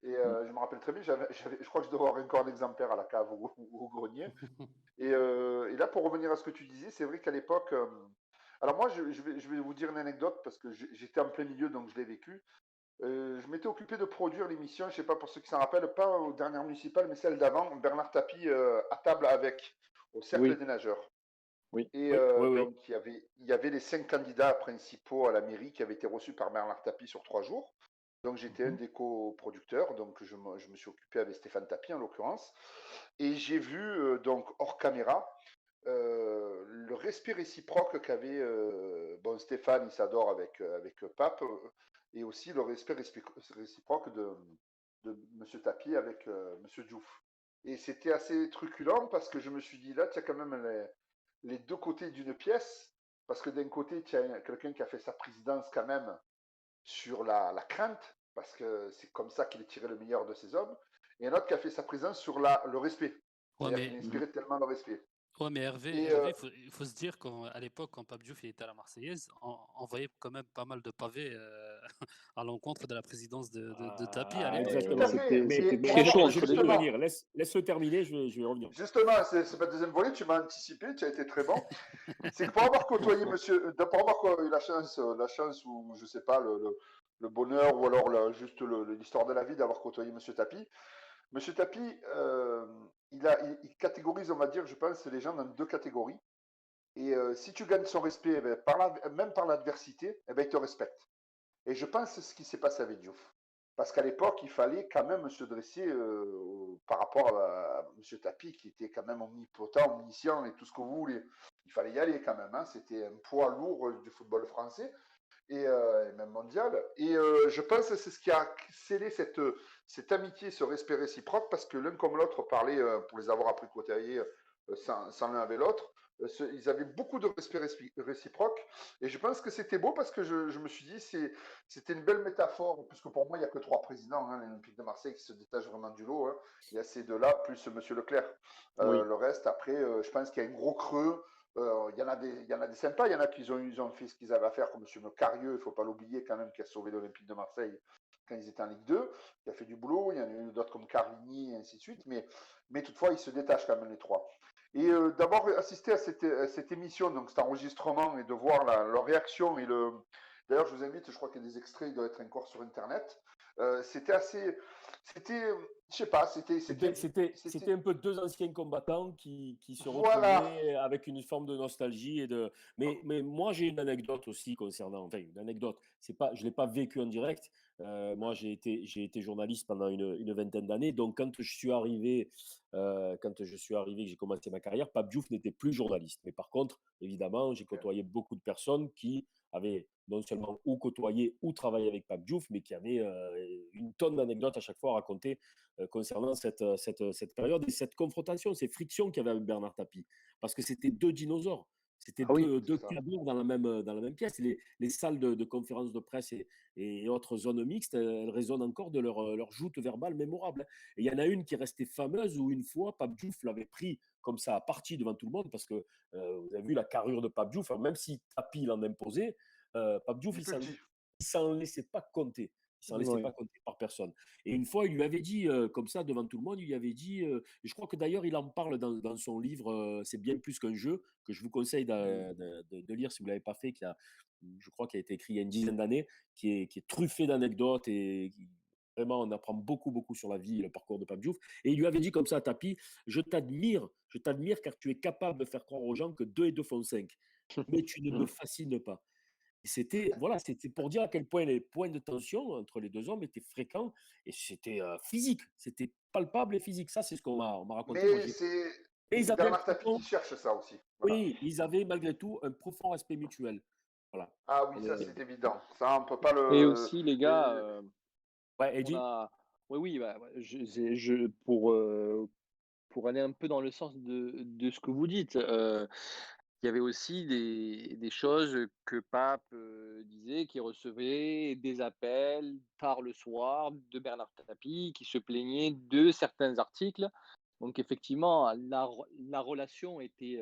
Et je me rappelle très bien, je crois que je dois avoir encore un exemplaire à la cave ou au grenier. Et là, pour revenir à ce que tu disais, c'est vrai qu'à l'époque. Alors, moi, je vais vous dire une anecdote parce que j'étais en plein milieu, donc je l'ai vécu. Je m'étais occupé de produire l'émission, je ne sais pas pour ceux qui s'en rappellent, pas aux dernières municipales, mais celle d'avant, Bernard Tapie à table avec, au Cercle Oui, des nageurs. oui. Et Oui, oui, oui. donc, il y avait les 5 candidats principaux à la mairie qui avaient été reçus par Bernard Tapie sur 3 jours. Donc, j'étais un des coproducteurs, donc je me suis occupé avec Stéphane Tapie en l'occurrence. Et j'ai vu, donc hors caméra, le respect réciproque qu'avait bon, Stéphane, il s'adore avec Pape, et aussi le respect réciproque de M. Tapie avec M. Diouf. Et c'était assez truculent parce que je me suis dit, là, tu as quand même les deux côtés d'une pièce, parce que d'un côté, tu as quelqu'un qui a fait sa présidence quand même sur la crainte, parce que c'est comme ça qu'il tiré le meilleur de ses hommes, et un autre qui a fait sa présidence sur le respect. Ouais, C'est-à-dire qu'il mais, inspirait tellement le respect. ouais, mais Hervé, Et Hervé, il faut se dire qu'à l'époque, quand Pape Diouf il était à la Marseillaise, on voyait quand même pas mal de pavés à l'encontre de la présidence de Tapie à Ah, l'époque. tout exactement. à fait. Mais, C'était Mais très chaud je entre vais les y deux. revenir. Laisse-le terminer, je vais y revenir. justement, c'est pas le deuxième volet, tu m'as anticipé, tu as été très bon. C'est que pour avoir côtoyé monsieur, pour avoir eu la chance ou je sais pas, le bonheur ou alors juste l'histoire de la vie d'avoir côtoyé monsieur Tapi. Monsieur Tapi, il catégorise, on va dire, je pense, les gens dans deux catégories. Et si tu gagnes son respect, eh ben, même par l'adversité, eh ben, il te respecte. Et je pense que c'est ce qui s'est passé avec Diouf. Parce qu'à l'époque, il fallait quand même se dresser par rapport à M. Tapi, qui était quand même omnipotent, omniscient et tout ce que vous voulez. Il fallait y aller quand même. Hein. C'était un poids lourd du football français et même mondial. Et je pense que c'est ce qui a scellé cette amitié, ce respect réciproque, parce que l'un comme l'autre parlaient, pour les avoir appris côtoyer sans l'un avec l'autre, ils avaient beaucoup de respect réciproque. Et je pense que c'était beau parce que je me suis dit, c'était une belle métaphore, puisque pour moi, il n'y a que 3 présidents, hein, l'Olympique de Marseille qui se détachent vraiment du lot. Hein. Il y a ces deux-là, plus M. Leclerc. Oui. Le reste, après, je pense qu'il y a un gros creux. Il y en a des sympas, il y en a qui ont fait ce qu'ils avaient à faire, comme M. Carieux, il ne faut pas l'oublier quand même, qui a sauvé l'Olympique de Marseille quand ils étaient en Ligue 2, qui a fait du boulot. Il y en a eu d'autres comme Carlini, et ainsi de suite. Mais toutefois, ils se détachent quand même les 3. Et d'avoir assisté à cette émission, donc cet enregistrement, et de voir leur réaction, d'ailleurs je vous invite, je crois qu'il y a des extraits, il doit être encore sur internet, c'était assez, je sais pas, C'était un peu 2 anciens combattants qui se voilà, retrouvaient avec une forme de nostalgie mais moi j'ai une anecdote aussi concernant, enfin une anecdote, c'est pas, je l'ai pas vécu en direct. Moi j'ai été journaliste pendant une vingtaine d'années, donc quand je suis arrivé, que j'ai commencé ma carrière, Pape Diouf n'était plus journaliste. Mais par contre, évidemment, j'ai côtoyé beaucoup de personnes qui avaient non seulement ou côtoyé ou travaillé avec Pape Diouf, mais qui avaient une tonne d'anecdotes à chaque fois à raconter concernant cette période et cette confrontation, ces frictions qu'il y avait avec Bernard Tapie. Parce que c'était 2 dinosaures. C'était Ah oui, deux c'est ça. cadors dans la même pièce. Les salles de conférences de presse et autres zones mixtes, elles résonnent encore de leur joute verbale mémorable. Et il y en a une qui est restée fameuse où une fois, Pape Diouf l'avait pris comme ça à partie devant tout le monde parce que vous avez vu la carrure de Pape Diouf, même si Tapie l'en imposait, Pape Diouf, du petit. il s'en laissait pas compter. Il s'en laissait oui. pas compter par personne. Et une fois, il lui avait dit, comme ça, devant tout le monde, il lui avait dit, et je crois que d'ailleurs, il en parle dans son livre C'est bien plus qu'un jeu, que je vous conseille de lire si vous ne l'avez pas fait, je crois qu'il a été écrit il y a une dizaine d'années, qui est truffé d'anecdotes et vraiment, on apprend beaucoup, beaucoup sur la vie et le parcours de Pape Diouf. Et il lui avait dit comme ça à Tapi, je t'admire car tu es capable de faire croire aux gens que 2 et 2 font 5, mais tu ne me fascines pas. C'était voilà, c'était pour dire à quel point les points de tension entre les 2 hommes étaient fréquents et c'était, physique, c'était palpable et physique. Ça, c'est ce on m'a raconté, moi Mais et ils c'est avaient un Bernard Tapie profond qui cherche ça aussi. Voilà. oui, ils avaient malgré tout un profond respect mutuel. Voilà. Ah oui, ça c'est évident. Ça, on peut pas Et le. aussi, les gars, Ouais, on Eddy? a. Oui, oui, bah, pour aller un peu dans le sens de ce que vous dites, il y avait aussi des choses que Pape disait, qui recevait des appels tard le soir de Bernard Tapie, qui se plaignait de certains articles. Donc effectivement, la relation était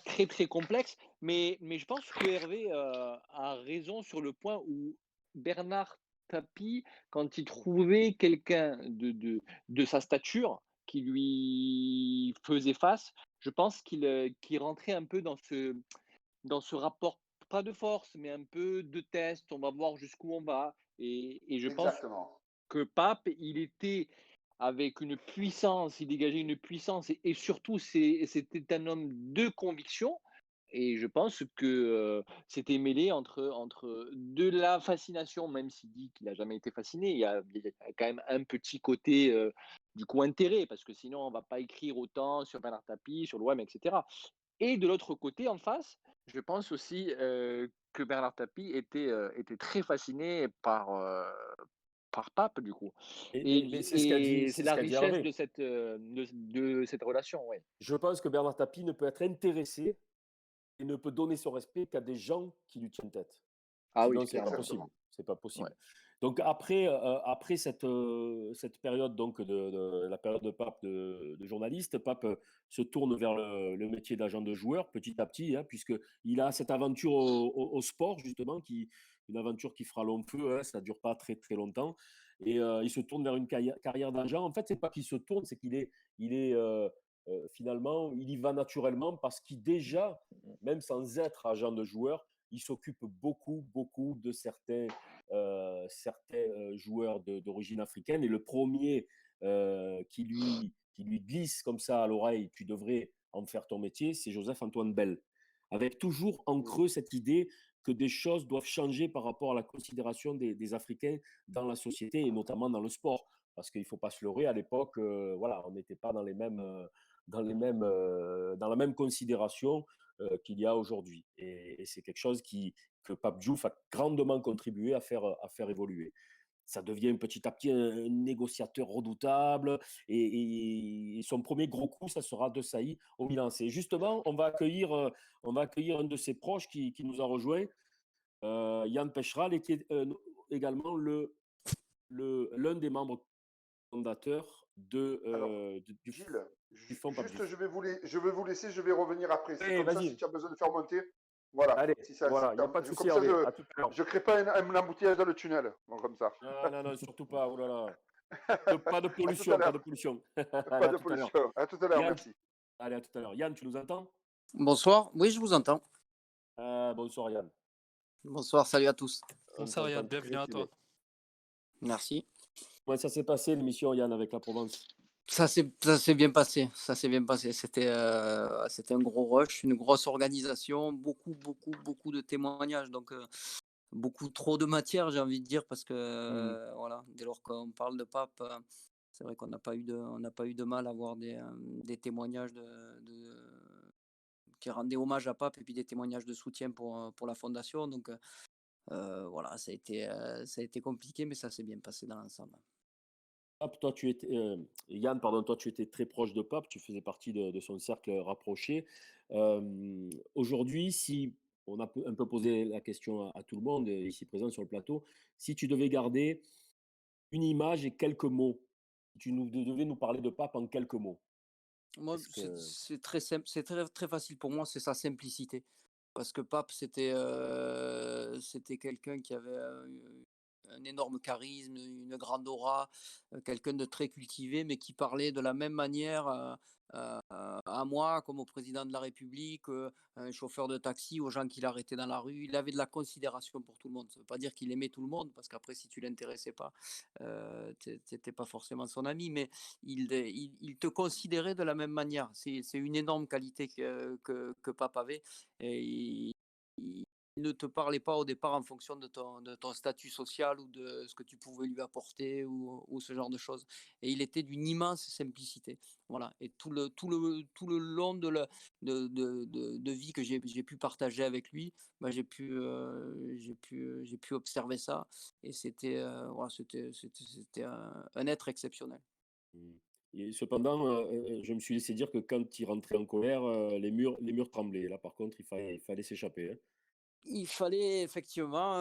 très très complexe, mais je pense que Hervé a raison sur le point où Bernard Tapie, quand il trouvait quelqu'un de sa stature qui lui faisait face, je pense qu'il rentrait un peu dans ce rapport, pas de force, mais un peu de test. On va voir jusqu'où on va. Et je pense Exactement. que Pape, il était avec une puissance, il dégageait une puissance et surtout, c'était un homme de conviction. Et je pense que c'était mêlé entre de la fascination, même s'il dit qu'il n'a jamais été fasciné, il y a quand même un petit côté du coup intérêt, parce que sinon on ne va pas écrire autant sur Bernard Tapie, sur l'OM, etc. Et de l'autre côté, en face, je pense aussi que Bernard Tapie était très fasciné par Pape, du coup. Mais c'est ce qu'a dit, Et c'est c'est ce la qu'a dit richesse Hervé. de cette relation, ouais. Je pense que Bernard Tapie ne peut être intéressé et ne peut donner son respect qu'à des gens qui lui tiennent tête. Ah oui, Sinon, c'est pas clairement. possible. Exactement. C'est pas Ouais. possible. Donc après cette période donc de la période de Pape de journaliste, Pape se tourne vers le métier d'agent de joueur petit à petit, hein, puisque il a cette aventure au sport justement, une aventure qui fera long feu, hein, ça dure pas très très longtemps, et il se tourne vers une carrière d'agent. En fait, c'est pas qu'il se tourne, c'est qu'il est finalement, il y va naturellement parce qu'il déjà, même sans être agent de joueur, il s'occupe beaucoup de certains joueurs d'origine africaine. Et le premier qui lui glisse comme ça à l'oreille, tu devrais en faire ton métier, c'est Joseph-Antoine Bell. Avec toujours en creux cette idée que des choses doivent changer par rapport à la considération des Africains dans la société et notamment dans le sport. Parce qu'il ne faut pas se leurrer, à l'époque, voilà, on n'était pas dans la même considération qu'il y a aujourd'hui. Et c'est quelque chose que Pape Diouf a grandement contribué à faire évoluer. Ça devient petit à petit un négociateur redoutable. Et son premier gros coup, ça sera De Sailly au Milan. C'est justement, on va accueillir un de ses proches qui nous a rejoint, Yann Pecheral, et qui est également l'un des membres fondateurs Alors, du Gilles, fonds Pape juste, Diouf. je vais vous laisser, je vais revenir après. C'est Allez, comme ça, si vas-y. tu as besoin de faire monter. Voilà. Allez, Si ça, voilà, il n'y a pas de souci, comme ça, Hervé. À tout à l'heure. je crée pas un embouteillage dans le tunnel. Bon, comme ça. Non, non, non, surtout pas. Oh là là. Pas de À tout à pollution, pas de l'heure. pollution. Allez, Pas à de tout à l'heure. pollution. À tout à l'heure, Yann, merci. allez, à tout à l'heure. Yann, tu nous entends? Bonsoir, oui, je vous entends. Bonsoir, Yann. Bonsoir, salut à tous. On Bonsoir Yann, t'entend bienvenue à très bien. toi. Merci. Comment ça s'est passé l'émission, Yann, avec la Provence? Ça s'est bien passé. Ça s'est bien passé. C'était un gros rush, une grosse organisation, beaucoup de témoignages. Donc, beaucoup trop de matière, j'ai envie de dire, parce que voilà, dès lors qu'on parle de Pape, c'est vrai qu'on n'a pas eu de mal à avoir des témoignages qui rendaient hommage à Pape et puis des témoignages de soutien pour la fondation. Donc, voilà, ça a été compliqué, mais ça s'est bien passé dans l'ensemble. Pape, Yann, pardon, toi, tu étais très proche de Pape, tu faisais partie de son cercle rapproché. Aujourd'hui, si on a un peu posé la question à tout le monde ici présent sur le plateau, si tu devais garder une image et quelques mots, devais nous parler de Pape en quelques mots. Moi, Est-ce c'est que c'est très simple, c'est très, très facile pour moi, c'est sa simplicité. Parce que Pape, c'était quelqu'un qui avait un énorme charisme, une grande aura, quelqu'un de très cultivé, mais qui parlait de la même manière à moi, comme au président de la République, un chauffeur de taxi, aux gens qu'il arrêtait dans la rue. Il avait de la considération pour tout le monde. Ça ne veut pas dire qu'il aimait tout le monde, parce qu'après, si tu l'intéressais pas, t'étais pas forcément son ami, mais il te considérait de la même manière. C'est une énorme qualité que Pape avait. Et il ne te parlait pas au départ en fonction de ton statut social ou de ce que tu pouvais lui apporter ou ce genre de choses. Et il était d'une immense simplicité. Voilà. Et tout le long de vie que j'ai pu partager avec lui, bah, j'ai pu observer ça. Et voilà, c'était un être exceptionnel. Mmh. Et cependant, je me suis laissé dire que quand il rentrait en colère, les murs tremblaient. Là, par contre, il fallait s'échapper, hein. Il fallait effectivement,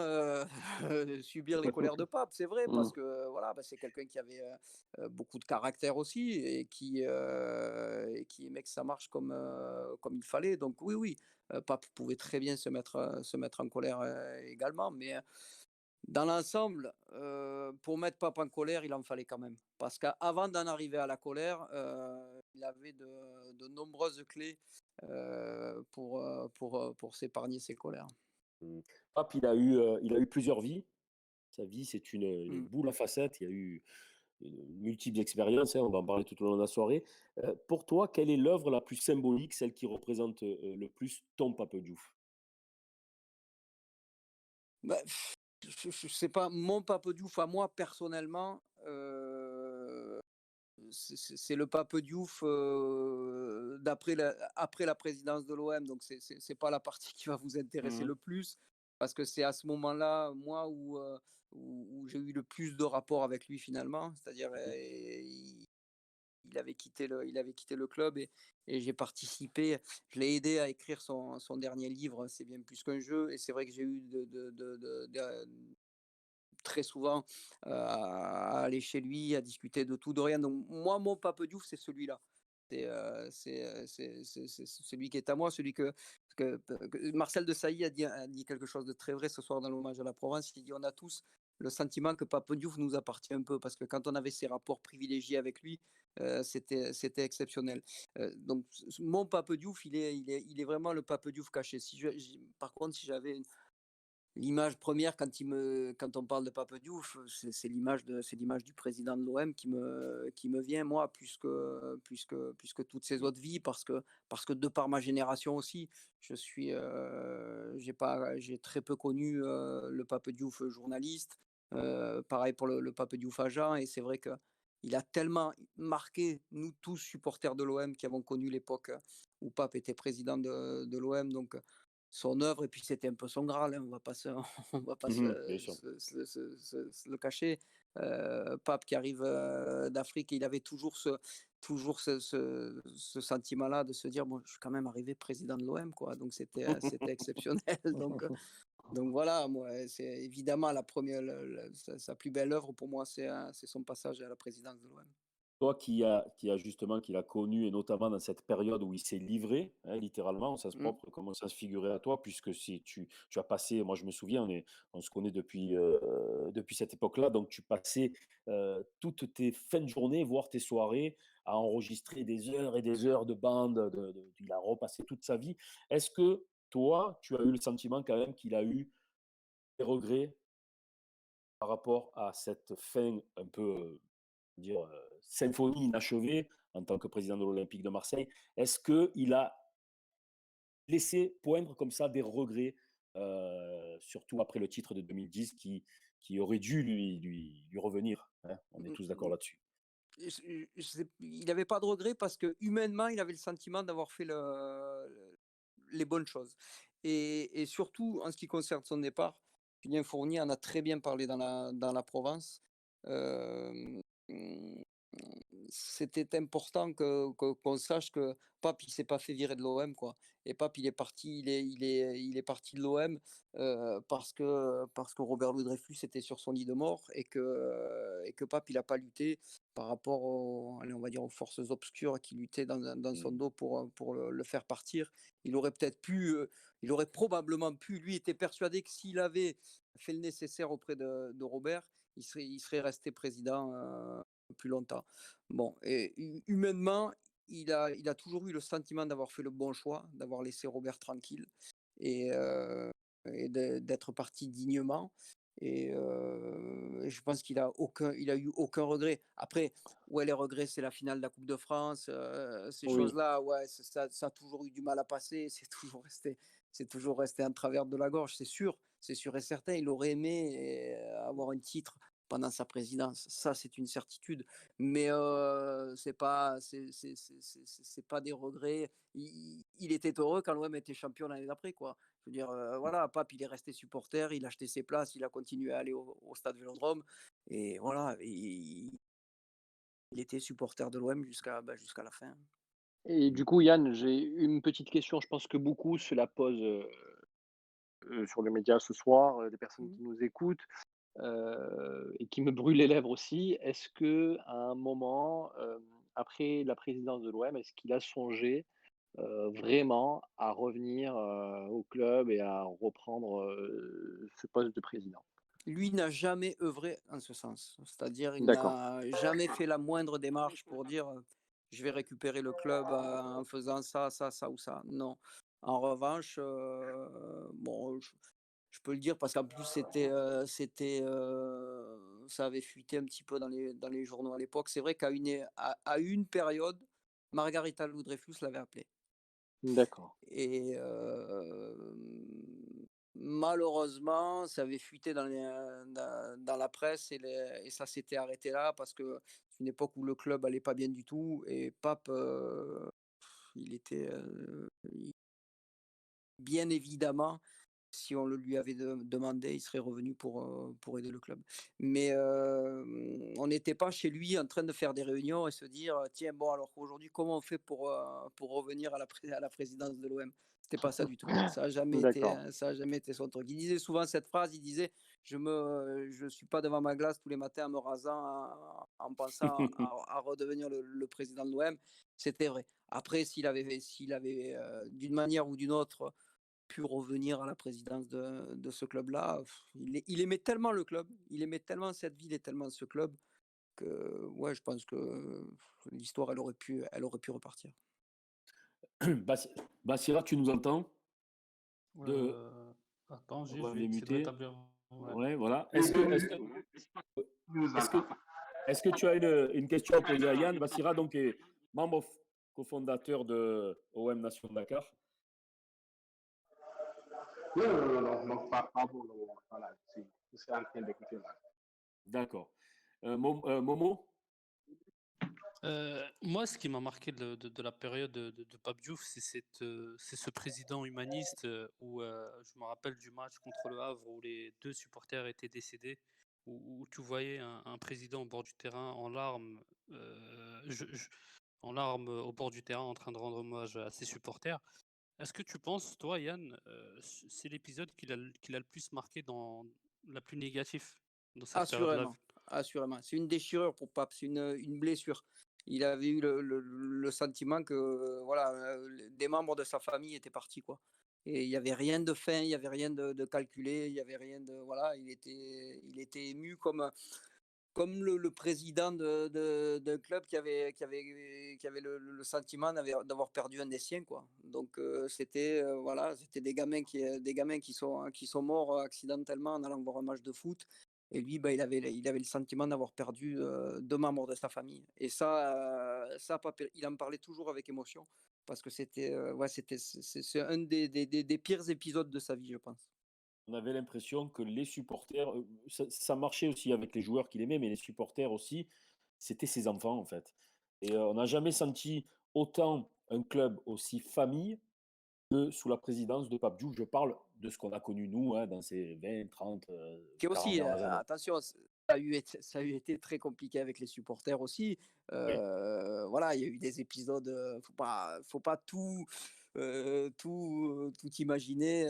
subir les colères de Pape, c'est vrai, Mmh. parce que voilà, bah, c'est quelqu'un qui avait, beaucoup de caractère aussi et qui aimait que ça marche comme il fallait. Donc oui, oui, Pape pouvait très bien se mettre en colère, également, mais, dans l'ensemble, pour mettre Pape en colère, il en fallait quand même. Parce qu'avant d'en arriver à la colère, il avait de nombreuses clés, pour s'épargner ses colères. Mmh. Pape, il a eu plusieurs vies. Sa vie, c'est une Mmh. boule à facettes. Il y a eu multiples expériences, hein, on va en parler tout au long de la soirée. Pour toi, quelle est l'œuvre la plus symbolique, celle qui représente, le plus ton Pape Diouf? Bah, je sais pas, mon Pape Diouf à moi personnellement, c'est le Pape Diouf, après la présidence de l'OM, donc c'est pas la partie qui va vous intéresser Mmh. le plus, parce que c'est à ce moment-là, moi, où j'ai eu le plus de rapport avec lui finalement. C'est-à-dire, Mmh. il avait quitté le club et j'ai participé, je l'ai aidé à écrire son dernier livre, C'est bien plus qu'un jeu. Et c'est vrai que j'ai eu très souvent, à aller chez lui, à discuter de tout, de rien. Donc moi, mon Pape Diouf, c'est celui-là. C'est celui qui est à moi, celui que Marcel Desailly a dit quelque chose de très vrai ce soir dans l'hommage à la Provence. Il dit: «On a tous le sentiment que Pape Diouf nous appartient un peu», parce que quand on avait ces rapports privilégiés avec lui, c'était exceptionnel. Donc mon Pape Diouf, il est vraiment le Pape Diouf caché. Par contre, si j'avais l'image première quand on parle de Pape Diouf, c'est l'image du président de l'OM qui me vient, moi, plus que toutes ces autres vies, parce que de par ma génération aussi, j'ai très peu connu, le Pape Diouf journaliste. Pareil pour le Pape Diouf agent. Et c'est vrai que il a tellement marqué nous tous supporters de l'OM qui avons connu l'époque où Pape était président de l'OM. Donc son œuvre, et puis c'était un peu son Graal, hein, on va pas se on va pas Mmh. Bien sûr. se le cacher. Pape qui arrive, d'Afrique, et il avait toujours ce sentiment-là de se dire: «Bon, je suis quand même arrivé président de l'OM, quoi», donc c'était exceptionnel. Donc voilà, moi, c'est évidemment la première, sa plus belle œuvre pour moi, c'est son passage à la présidence de l'OM. Toi qui a justement qui l'a connu et notamment dans cette période où il s'est livré, hein, littéralement au sens Mmh. propre, comment ça se figurait à toi? Puisque si tu as passé, moi je me souviens, on se connaît depuis cette époque-là, donc tu passais, toutes tes fins de journée, voire tes soirées, à enregistrer des heures et des heures de bandes, il a repassé toute sa vie. Est-ce que toi, tu as eu le sentiment quand même qu'il a eu des regrets par rapport à cette fin un peu, dire, symphonie inachevée en tant que président de l'Olympique de Marseille? Est-ce qu'il a laissé poindre comme ça des regrets, surtout après le titre de 2010 qui aurait dû lui revenir, hein? On est Mmh tous d'accord mh. là-dessus. Il n'avait pas de regrets parce que humainement, il avait le sentiment d'avoir fait les bonnes choses. Et surtout, en ce qui concerne son départ, Julien Fournier en a très bien parlé dans la Provence. Euh, mm, C'était important qu'on sache que Pape, il s'est pas fait virer de l'OM, quoi. Et Pape, il est parti de l'OM, parce que Robert Louis Dreyfus était sur son lit de mort, et que Pape, il a pas lutté par rapport allez, on va dire aux forces obscures qui luttaient dans son Mmh. dos pour le faire partir. Il aurait peut-être pu, il aurait probablement pu, lui était persuadé que s'il avait fait le nécessaire auprès de Robert, il serait resté président, plus longtemps. Bon, et humainement, il a toujours eu le sentiment d'avoir fait le bon choix, d'avoir laissé Robert tranquille et d'être parti dignement. Et je pense qu'il a eu aucun regret. Après, ouais, les regrets, c'est la finale de la Coupe de France, ces Oui. choses-là, ouais, ça a toujours eu du mal à passer, c'est toujours resté en travers de la gorge, c'est sûr et certain. Il aurait aimé avoir un titre pendant sa présidence, ça c'est une certitude. Mais c'est pas des regrets. Il était heureux quand l'OM était champion l'année d'après, quoi. Je veux dire, voilà, Pape, il est resté supporter, il a acheté ses places, il a continué à aller au stade Vélodrome. Et voilà, il était supporter de l'OM jusqu'à la fin. Et du coup, Yann, j'ai une petite question. Je pense que beaucoup se la posent sur les médias ce soir, des personnes Mmh. qui nous écoutent, et qui me brûlent les lèvres aussi. Est-ce que à un moment, après la présidence de l'OM, est-ce qu'il a songé vraiment à revenir au club et à reprendre ce poste de président? Lui n'a jamais œuvré en ce sens. C'est-à-dire, il D'accord. n'a jamais fait la moindre démarche pour dire je vais récupérer le club en faisant ça, ça, ça ou ça. Non. En revanche, bon, je peux le dire parce qu'en plus, ça avait fuité un petit peu dans les journaux à l'époque. C'est vrai à une période, Margarita Louis-Dreyfus l'avait appelé. D'accord. Et malheureusement, ça avait fuité dans la presse et ça s'était arrêté là parce que c'est une époque où le club allait pas bien du tout et Pape, il était, bien évidemment, si on le lui avait demandé, il serait revenu pour aider le club. Mais on n'était pas chez lui en train de faire des réunions et se dire tiens, bon, alors aujourd'hui, comment on fait pour revenir à la présidence de l'OM. C'était pas ça du tout. D'accord. Ça a jamais été son truc. Il disait souvent cette phrase il disait je suis pas devant ma glace tous les matins en me rasant, en pensant à redevenir le président de l'OM. C'était vrai. Après, s'il avait d'une manière ou d'une autre pu revenir à la présidence de ce club-là. Il aimait tellement le club, il aimait tellement cette ville et tellement ce club que ouais, je pense que l'histoire, elle aurait pu repartir. Bassira, tu nous entends? De... Attends, On je va vais essayer de muter. rétablir. Ouais. Ouais, voilà. Je vous Est-ce que, entends. est-ce que tu as une question à poser à Yann? Bassira, donc, est membre cofondateur de OM Nation Dakar. Non, pas bon, non, voilà, c'est en train d'écouter là. D'accord. Momo? Moi, ce qui m'a marqué de la période de Pape Diouf, c'est ce président humaniste où je me rappelle du match contre le Havre où les 2 supporters étaient décédés, où tu voyais un président au bord du terrain en larmes, en larmes au bord du terrain en train de rendre hommage à ses supporters. Est-ce que tu penses, toi, Yann, c'est l'épisode qui l'a le plus marqué dans la plus négatif dans cette période-là? Assurément, assurément. C'est une déchirure pour Pape, c'est une blessure. Il avait eu le sentiment que voilà, des membres de sa famille étaient partis, quoi. Et il y avait rien de fin, il y avait rien de calculé, il y avait rien de voilà, il était ému comme le président d'un club qui avait le sentiment d'avoir perdu un des siens, quoi. Donc c'était voilà, c'était des gamins qui sont morts accidentellement en allant voir un match de foot. Et lui, bah, il avait le sentiment d'avoir perdu 2 membres de sa famille. Et ça, il en parlait toujours avec émotion parce que ouais, c'est un des pires épisodes de sa vie, je pense. On avait l'impression que les supporters, ça marchait aussi avec les joueurs qu'il aimait, mais les supporters aussi, c'était ses enfants en fait. Et on n'a jamais senti autant un club aussi famille que sous la présidence de Pape Diouf. Je parle de ce qu'on a connu nous hein, dans ces 20, 30, Qui 40 aussi, dernières années. attention, ça a eu été très compliqué avec les supporters aussi. Oui. Voilà, il y a eu des épisodes, faut pas tout imaginer,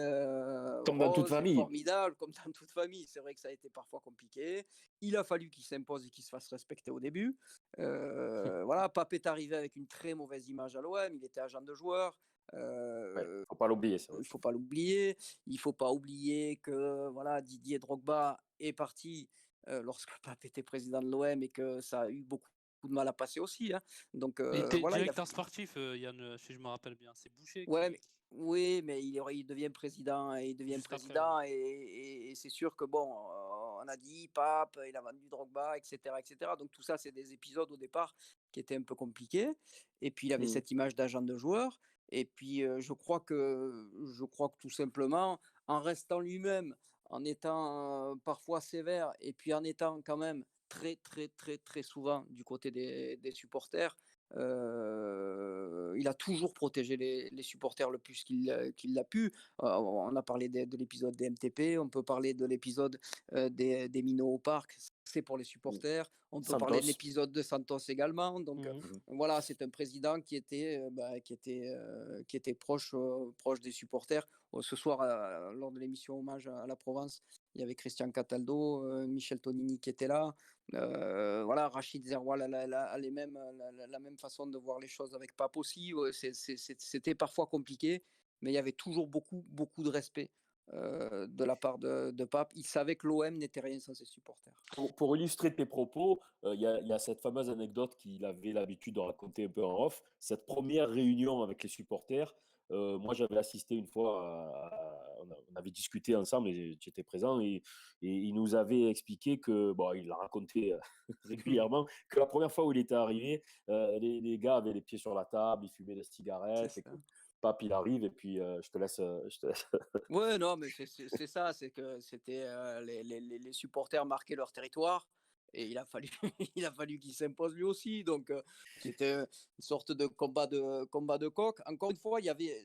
Comme dans toute rose et famille. formidable comme dans toute famille. C'est vrai que ça a été parfois compliqué. Il a fallu qu'il s'impose et qu'il se fasse respecter au début. Voilà, Pape est arrivé avec une très mauvaise image à l'OM, il était agent de joueur. Ouais, faut pas l'oublier ça. Il faut pas l'oublier. Il faut pas oublier que voilà, Didier Drogba est parti lorsque Pape était président de l'OM et que ça a eu beaucoup de mal à passer aussi. Hein. Donc Il était voilà, directeur sportif, Yann, si je me rappelle bien. C'est Boucher ouais, qui. Oui, mais il devient président et Juste après, ouais. et c'est sûr que bon, on a dit Pape, il a vendu Drogba, et cetera. Donc tout ça, c'est des épisodes au départ qui étaient un peu compliqués. Et puis il avait Mmh. cette image d'agent de joueur. Et puis je crois que tout simplement, en restant lui-même, en étant parfois sévère, et puis en étant quand même très très très très souvent du côté des supporters, il a toujours protégé les supporters le plus qu'il l'a pu. On a parlé de l'épisode des MTP, on peut parler de l'épisode des minots au parc, c'est pour les Mmh. supporters. On peut parler de Santos. l'épisode de Santos également. Donc Mmh. Mmh. voilà, c'est un président qui était proche des supporters. Ce soir, lors de l'émission Hommage à la Provence, il y avait Christian Cataldo, Michel Tonini qui était là. Voilà, Rachid Zerwal a la même façon de voir les choses avec Pape aussi. Ouais, c'était parfois compliqué, mais il y avait toujours beaucoup de respect de la part de Pape. Il savait que l'OM n'était rien sans ses supporters. Pour illustrer tes propos, il y a cette fameuse anecdote qu'il avait l'habitude de raconter un peu en off. Cette première réunion avec les supporters, moi j'avais assisté une fois, on avait discuté ensemble et j'étais présent et il nous avait expliqué que, bon, il l'a raconté régulièrement, que la première fois où il était arrivé, les gars avaient les pieds sur la table, ils fumaient des C'est cigarettes et que ça. Pape il arrive et puis je te laisse. Ouais, non, mais c'est ça, c'est que c'était les supporters marquaient leur territoire et il a fallu, il a fallu qu'il s'impose lui aussi. Donc c'était une sorte de combat de coq. Encore une fois, il y avait,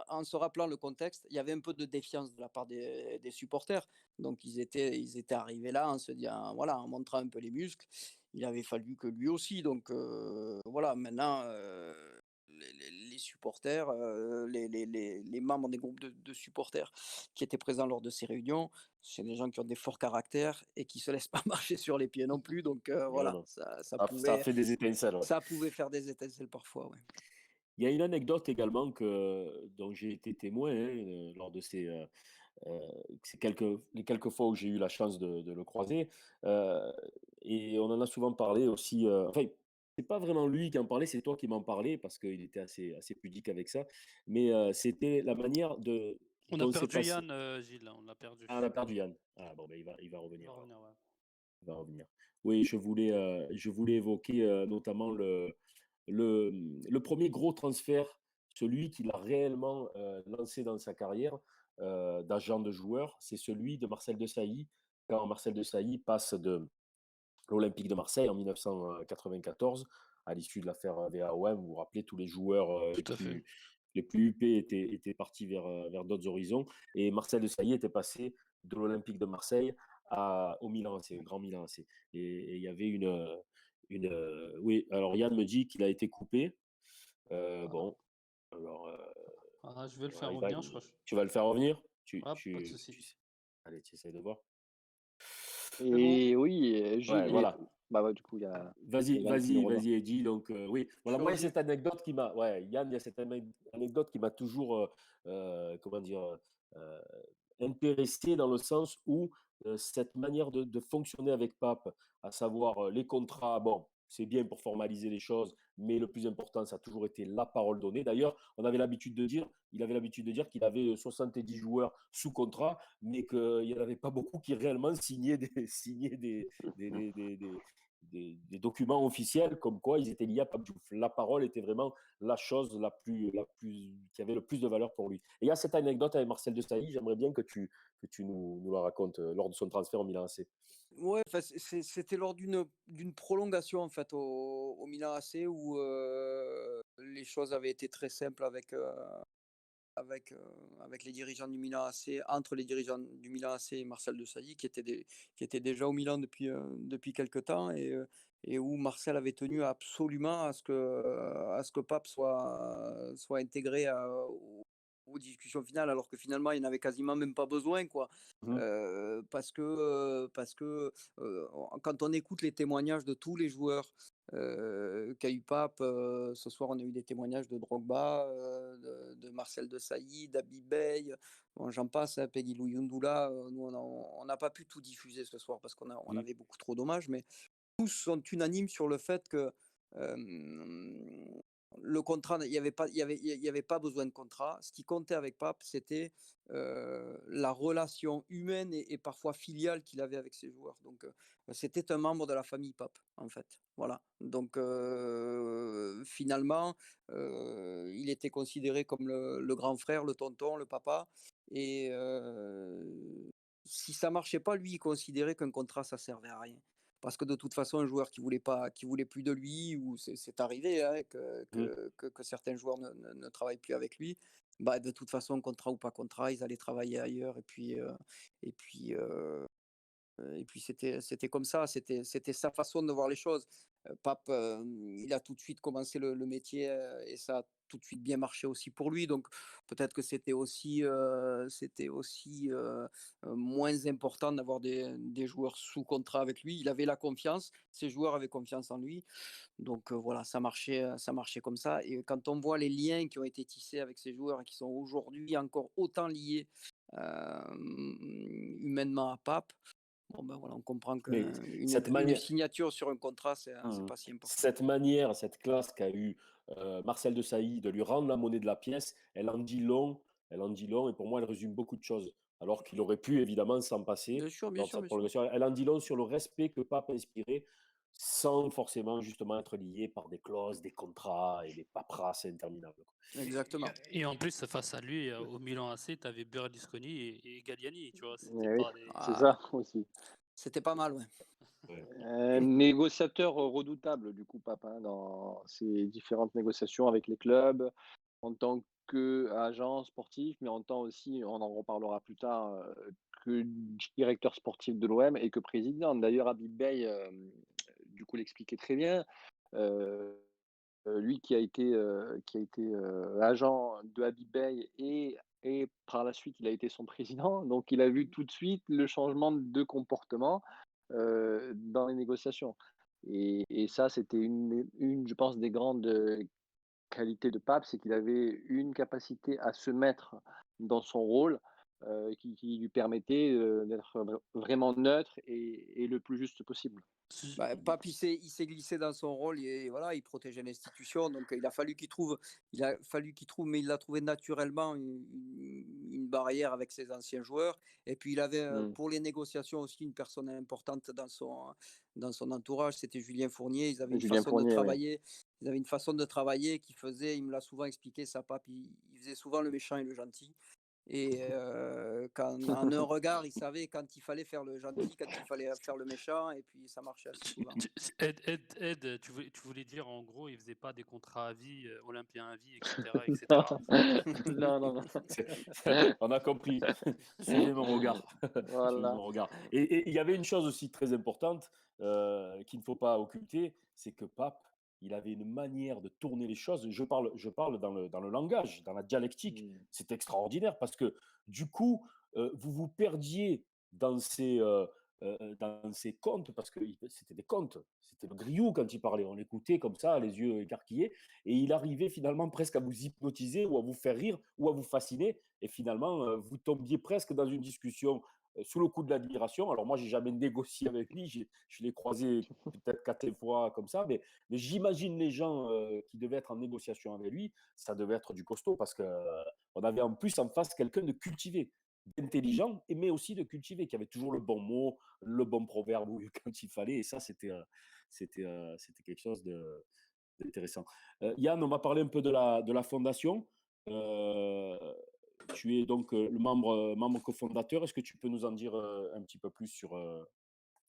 en se rappelant le contexte, il y avait un peu de défiance de la part des supporters. Donc ils étaient arrivés là en se disant, voilà, en montrant un peu les muscles. Il avait fallu que lui aussi. Donc voilà, maintenant. Les supporters, les membres des groupes de supporters qui étaient présents lors de ces réunions, c'est des gens qui ont des forts caractères et qui se laissent pas marcher sur les pieds non plus. Donc Non, voilà, non, ça a fait des étincelles, ouais. ça pouvait faire des étincelles parfois. Ouais. Il y a une anecdote également dont j'ai été témoin hein, lors de euh, les quelques fois où j'ai eu la chance de le croiser. euh, et on en a souvent parlé aussi. Enfin, c'est pas vraiment lui qui en parlait, c'est toi qui m'en parlais parce qu'il était assez pudique avec ça. Mais c'était la manière On a dont s'est perdu passé. Yann, Gilles, on l'a perdu. Ah, on a perdu Yann. Ah bon, ben, il va Il revenir va alors. revenir, ouais. Il va revenir. Oui, je voulais évoquer notamment le premier gros transfert, celui qu'il a réellement lancé dans sa carrière d'agent de joueur, c'est celui de Marcel Desailly, quand Marcel Desailly passe de l'Olympique de Marseille en 1994, à l'issue de l'affaire VAOM. Vous vous rappelez, tous les joueurs Tout à fait. les plus huppés étaient partis vers d'autres horizons. Et Marcel Desailly était passé de l'Olympique de Marseille au Milan AC, au Grand Milan AC. Et il y avait oui, alors Yann me dit qu'il a été coupé. Ah, Bon, alors, je vais le faire voilà, revenir, je crois. tu vas le faire revenir? Ah, pas de souci. Allez, tu essaies de voir. C'est bon. Et oui, Ouais, Gilles, voilà. bah ouais, du coup, il Vas-y, y a Yann qui nous vas-y, rejoint. vas-y, Eddie. Donc, oui, Je voilà, suis moi, il y a revenu. cette anecdote ouais, Yann, il y a cette anecdote qui m'a toujours, comment dire, euh, intéressé dans le sens où cette manière de fonctionner avec Pape, à savoir les contrats, bon, c'est bien pour formaliser les choses, mais le plus important, ça a toujours été la parole donnée. D'ailleurs, il avait l'habitude de dire qu'il avait 70 joueurs sous contrat, mais qu'il n'y en avait pas beaucoup qui réellement signaient des, des, des, des, des documents officiels comme quoi ils étaient liés à Pape Diouf. La parole était vraiment la chose qui avait le plus de valeur pour lui. Et il y a cette anecdote avec Marcel Desailly, j'aimerais bien que tu nous la racontes lors de son transfert au Milan AC. Ouais, enfin, c'était lors d'une prolongation en fait au Milan AC où les choses avaient été très simples avec les dirigeants du Milan AC, entre les dirigeants du Milan AC et Marcel Desailly, qui était déjà au Milan depuis quelques temps, et où Marcel avait tenu absolument à ce que Pape soit intégré aux discussions finales, alors que finalement, il n'avait quasiment même pas besoin, quoi. Mhm. Parce que quand on écoute les témoignages de tous les joueurs qu'a eu Pape. Ce soir, on a eu des témoignages de Drogba, de Marcel Desailly, d'Habib Bey, bon, j'en passe, hein, Peggy Luyundula. Nous, on n'a pas pu tout diffuser ce soir parce on Mhm. avait beaucoup trop d'hommages, mais tous sont unanimes sur le fait que euh, Le contrat, il y avait pas besoin de contrat. Ce qui comptait avec Pape, c'était la relation humaine et parfois filiale qu'il avait avec ses joueurs. Donc, c'était un membre de la famille Pape, en fait. Voilà. Donc, finalement, il était considéré comme le grand frère, le tonton, le papa. Et si ça marchait pas, lui, il considérait qu'un contrat, ça servait à rien. Parce que de toute façon, un joueur qui voulait plus de lui, ou c'est arrivé hein, Mmh. que certains joueurs ne travaillent plus avec lui, bah, de toute façon, contrat ou pas contrat, ils allaient travailler ailleurs. Et puis, c'était comme ça, c'était sa façon de voir les choses. Pape, il a tout de suite commencé le métier et ça a tout de suite bien marché aussi pour lui. Donc peut-être que c'était aussi moins important d'avoir des joueurs sous contrat avec lui. Il avait la confiance, ses joueurs avaient confiance en lui. Donc voilà, ça marchait comme ça. Et quand on voit les liens qui ont été tissés avec ces joueurs et qui sont aujourd'hui encore autant liés humainement à Pape, bon ben voilà, on comprend Mais qu'une cette une manière, signature sur un contrat, c'est Mmh. pas si important. Cette manière, cette classe qu'a eu, Marcel Desailly de lui rendre la monnaie de la pièce, elle en dit long et pour moi, elle résume beaucoup de choses. Alors qu'il aurait pu évidemment s'en passer Bien sûr, bien dans sûr, sa bien sûr. prolongation. Elle en dit long sur le respect que Pape inspirait, sans forcément justement être lié par des clauses, des contrats et des paperasses interminables, quoi. Exactement. Et en plus, face à lui, au Milan AC, tu avais Berlusconi et Galliani, tu vois, c'était Eh oui, pas des. c'est Ah, ça aussi. c'était pas mal, ouais. Ouais. Négociateur redoutable, du coup, Pape, hein, dans ses différentes négociations avec les clubs, en tant qu'agent sportif, mais en tant aussi, on en reparlera plus tard, que directeur sportif de l'OM et que président. D'ailleurs, Habib Bey, du coup, l'expliquait très bien. Euh, Lui qui a été agent de Habib Bey et par la suite, il a été son président. Donc, il a vu tout de suite le changement de comportement dans les négociations. Et ça, c'était je pense, des grandes qualités de Pape, c'est qu'il avait une capacité à se mettre dans son rôle qui lui permettait d'être vraiment neutre et le plus juste possible. Bah, Pape, il s'est glissé dans son rôle et voilà, il protégeait l'institution. Donc, il a fallu qu'il trouve, mais il l'a trouvé naturellement une barrière avec ses anciens joueurs. Et puis, il avait Mm. pour les négociations aussi une personne importante dans son entourage. C'était Julien Fournier. Ils avaient une Julien façon de Fournier, oui. travailler. Ils avaient une façon de travailler qui faisait, il me l'a souvent expliqué, ça, Pape. Il faisait souvent le méchant et le gentil. Et en un regard, il savait quand il fallait faire le gentil, quand il fallait faire le méchant, et puis ça marchait assez souvent. Ed, tu voulais dire en gros, il faisait pas des contrats à vie, olympiens à vie, etc., etc. Non, non, non. On a compris. Suivez mon regard. Suivez Voilà. mon regard. Et il y avait une chose aussi très importante qu'il ne faut pas occulter, c'est que Pape, il avait une manière de tourner les choses. Je parle dans le langage, dans la dialectique. Mm. C'est extraordinaire parce que du coup, vous vous perdiez dans ces contes, parce que c'était des contes. C'était le griot quand il parlait. On l'écoutait comme ça, les yeux écarquillés. Et il arrivait finalement presque à vous hypnotiser ou à vous faire rire ou à vous fasciner. Et finalement, vous tombiez presque dans une discussion sous le coup de l'admiration. Alors moi, j'ai jamais négocié avec lui. Je l'ai croisé peut-être 4 fois comme ça. Mais j'imagine les gens qui devaient être en négociation avec lui, ça devait être du costaud parce qu'on avait en plus en face quelqu'un de cultivé, d'intelligent, mais aussi de cultivé, qui avait toujours le bon mot, le bon proverbe quand il fallait. Et ça, c'était quelque chose d'intéressant. Yann, on m'a parlé un peu de la fondation. Euh, Tu es donc le membre cofondateur. Est-ce que tu peux nous en dire un petit peu plus sur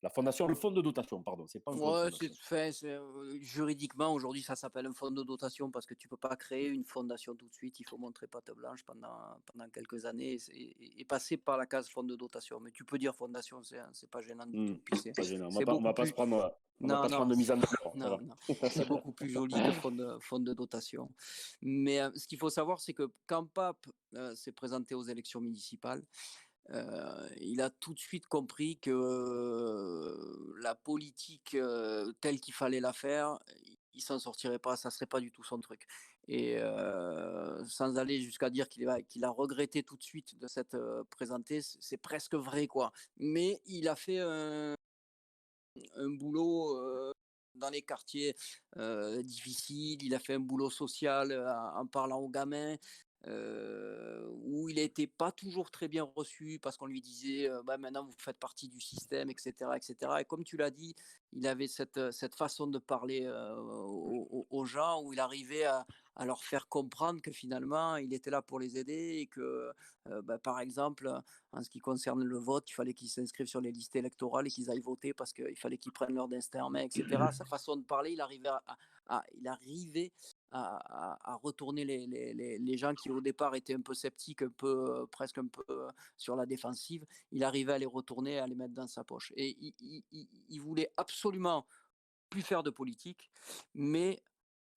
la fondation, le fonds de dotation, pardon, c'est pas encore une Ouais, fondation. juridiquement, aujourd'hui, ça s'appelle un fonds de dotation parce que tu peux pas créer une fondation tout de suite. Il faut montrer patte blanche pendant quelques années et passer par la case fonds de dotation. Mais tu peux dire fondation, c'est pas gênant du tout. Puis Pas gênant. c'est On va beaucoup pas se plus. prendre, on va Non, pas se non, prendre de mise en œuvre. Ça non, va. non. C'est beaucoup plus joli que fonds de dotation. Mais ce qu'il faut savoir, c'est que quand Pape s'est présenté aux élections municipales, il a tout de suite compris que la politique telle qu'il fallait la faire, il s'en sortirait pas, ça serait pas du tout son truc. Et sans aller jusqu'à dire qu'il a regretté tout de suite de s'être présenté, c'est presque vrai, quoi. Mais il a fait un boulot dans les quartiers difficiles. Il a fait un boulot social en parlant aux gamins. Où il n'était pas toujours très bien reçu parce qu'on lui disait bah, maintenant vous faites partie du système, etc. etc. Et comme tu l'as dit, il avait cette façon de parler aux gens où il arrivait à leur faire comprendre que finalement il était là pour les aider et que bah, par exemple en ce qui concerne le vote, il fallait qu'ils s'inscrivent sur les listes électorales et qu'ils aillent voter parce qu'il fallait qu'ils prennent leur destin en main, etc. Sa façon de parler, il arrivait il arrivait à retourner les gens qui au départ étaient un peu sceptiques, un peu, presque un peu sur la défensive. Il arrivait à les retourner, à les mettre dans sa poche. Et il voulait absolument plus faire de politique, mais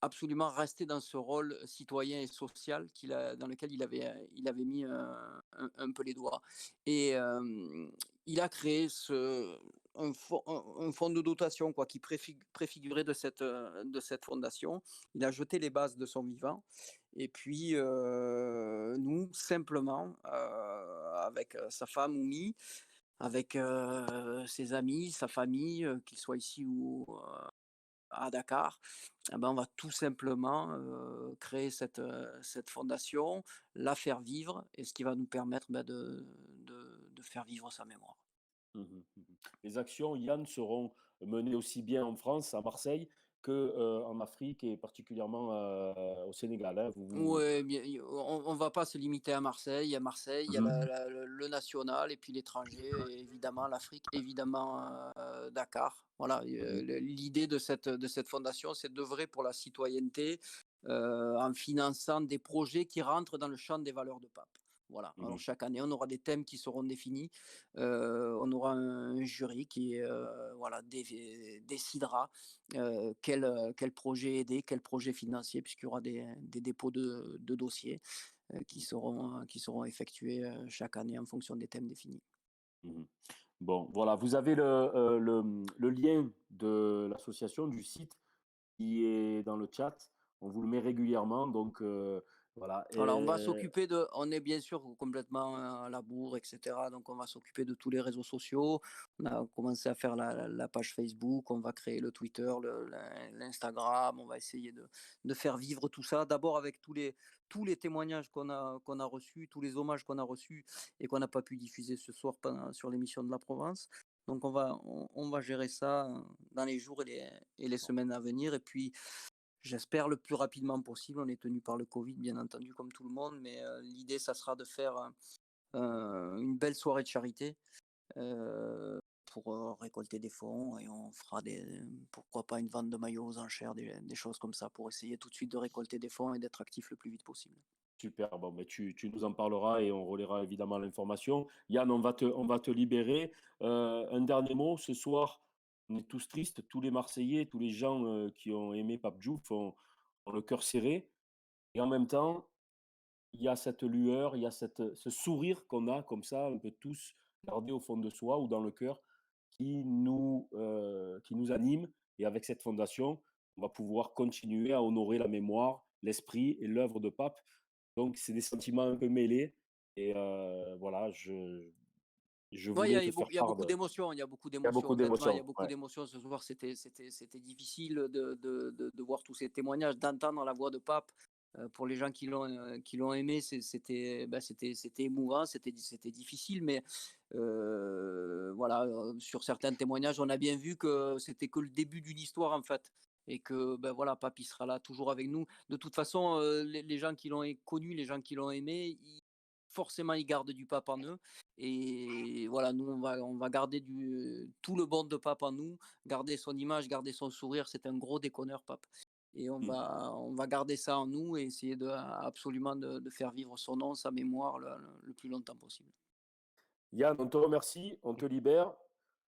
absolument rester dans ce rôle citoyen et social dans lequel il avait mis un peu les doigts. Et il a créé un fonds de dotation quoi, qui préfigurait de cette fondation. Il a jeté les bases de son vivant. Et puis, nous, simplement, avec sa femme Oumi, avec ses amis, sa famille, qu'ils soient ici ou à Dakar, eh ben, on va tout simplement créer cette fondation, la faire vivre, et ce qui va nous permettre bah, de faire vivre sa mémoire. Mmh. Les actions, Yann, seront menées aussi bien en France, à Marseille, en Afrique et particulièrement au Sénégal, hein. Oui, on ne va pas se limiter à Marseille. Il y a Marseille, il y a Mmh. le national et puis l'étranger, et évidemment l'Afrique, évidemment Dakar. Voilà, Mmh. l'idée de cette fondation, c'est d'œuvrer pour la citoyenneté en finançant des projets qui rentrent dans le champ des valeurs de Pape. Voilà. Alors Mmh. chaque année, on aura des thèmes qui seront définis. On aura un jury qui voilà, décidera quel projet aider, quel projet financier, puisqu'il y aura des dépôts de dossiers qui seront effectués chaque année en fonction des thèmes définis. Mmh. Bon, voilà, vous avez le lien de l'association, du site qui est dans le chat. On vous le met régulièrement, donc voilà. Voilà, on est bien sûr complètement à la bourre, etc. Donc on va s'occuper de tous les réseaux sociaux. On a commencé à faire la page Facebook, on va créer le Twitter, l'Instagram. On va essayer de faire vivre tout ça. D'abord avec tous les témoignages qu'on a reçus, tous les hommages qu'on a reçus et qu'on n'a pas pu diffuser ce soir sur l'émission de la Provence. Donc on va gérer ça dans les jours et les semaines à venir. Et puis j'espère le plus rapidement possible. On est tenu par le Covid, bien entendu, comme tout le monde, mais l'idée, ça sera de faire une belle soirée de charité pour récolter des fonds, et on fera pourquoi pas une vente de maillots aux enchères, des choses comme ça, pour essayer tout de suite de récolter des fonds et d'être actif le plus vite possible. Super, bon, mais tu nous en parleras et on relaiera évidemment l'information. Yann, on va te libérer. Un dernier mot, ce soir, on est tous tristes, tous les Marseillais, tous les gens qui ont aimé Pape Diouf ont le cœur serré. Et en même temps, il y a cette lueur, il y a ce sourire qu'on a comme ça, on peut tous garder au fond de soi ou dans le cœur, qui nous anime. Et avec cette fondation, on va pouvoir continuer à honorer la mémoire, l'esprit et l'œuvre de Pape. Donc, c'est des sentiments un peu mêlés. Et voilà, je Ouais, voulais te faire il y a part beaucoup de. d'émotions, il y a beaucoup Il y a d'émotions, beaucoup honnêtement, il y a d'émotions. beaucoup Ouais. d'émotions. Ce soir, c'était difficile de voir tous ces témoignages, d'entendre la voix de Pape. Pour les gens qui l'ont aimé, c'était émouvant, c'était difficile, mais voilà, sur certains témoignages, on a bien vu que c'était que le début d'une histoire, en fait. Et que ben voilà, Pape, il sera là toujours avec nous. De toute façon, les gens qui l'ont connu, les gens qui l'ont aimé, forcément, ils gardent du Pape en eux. Et voilà, nous, on va garder tout le bon de Pape en nous, garder son image, garder son sourire. C'est un gros déconneur, Pape. Et on Mm. va, on va garder ça en nous et essayer absolument de faire vivre son nom, sa mémoire le plus longtemps possible. Yann, on te remercie, on te libère.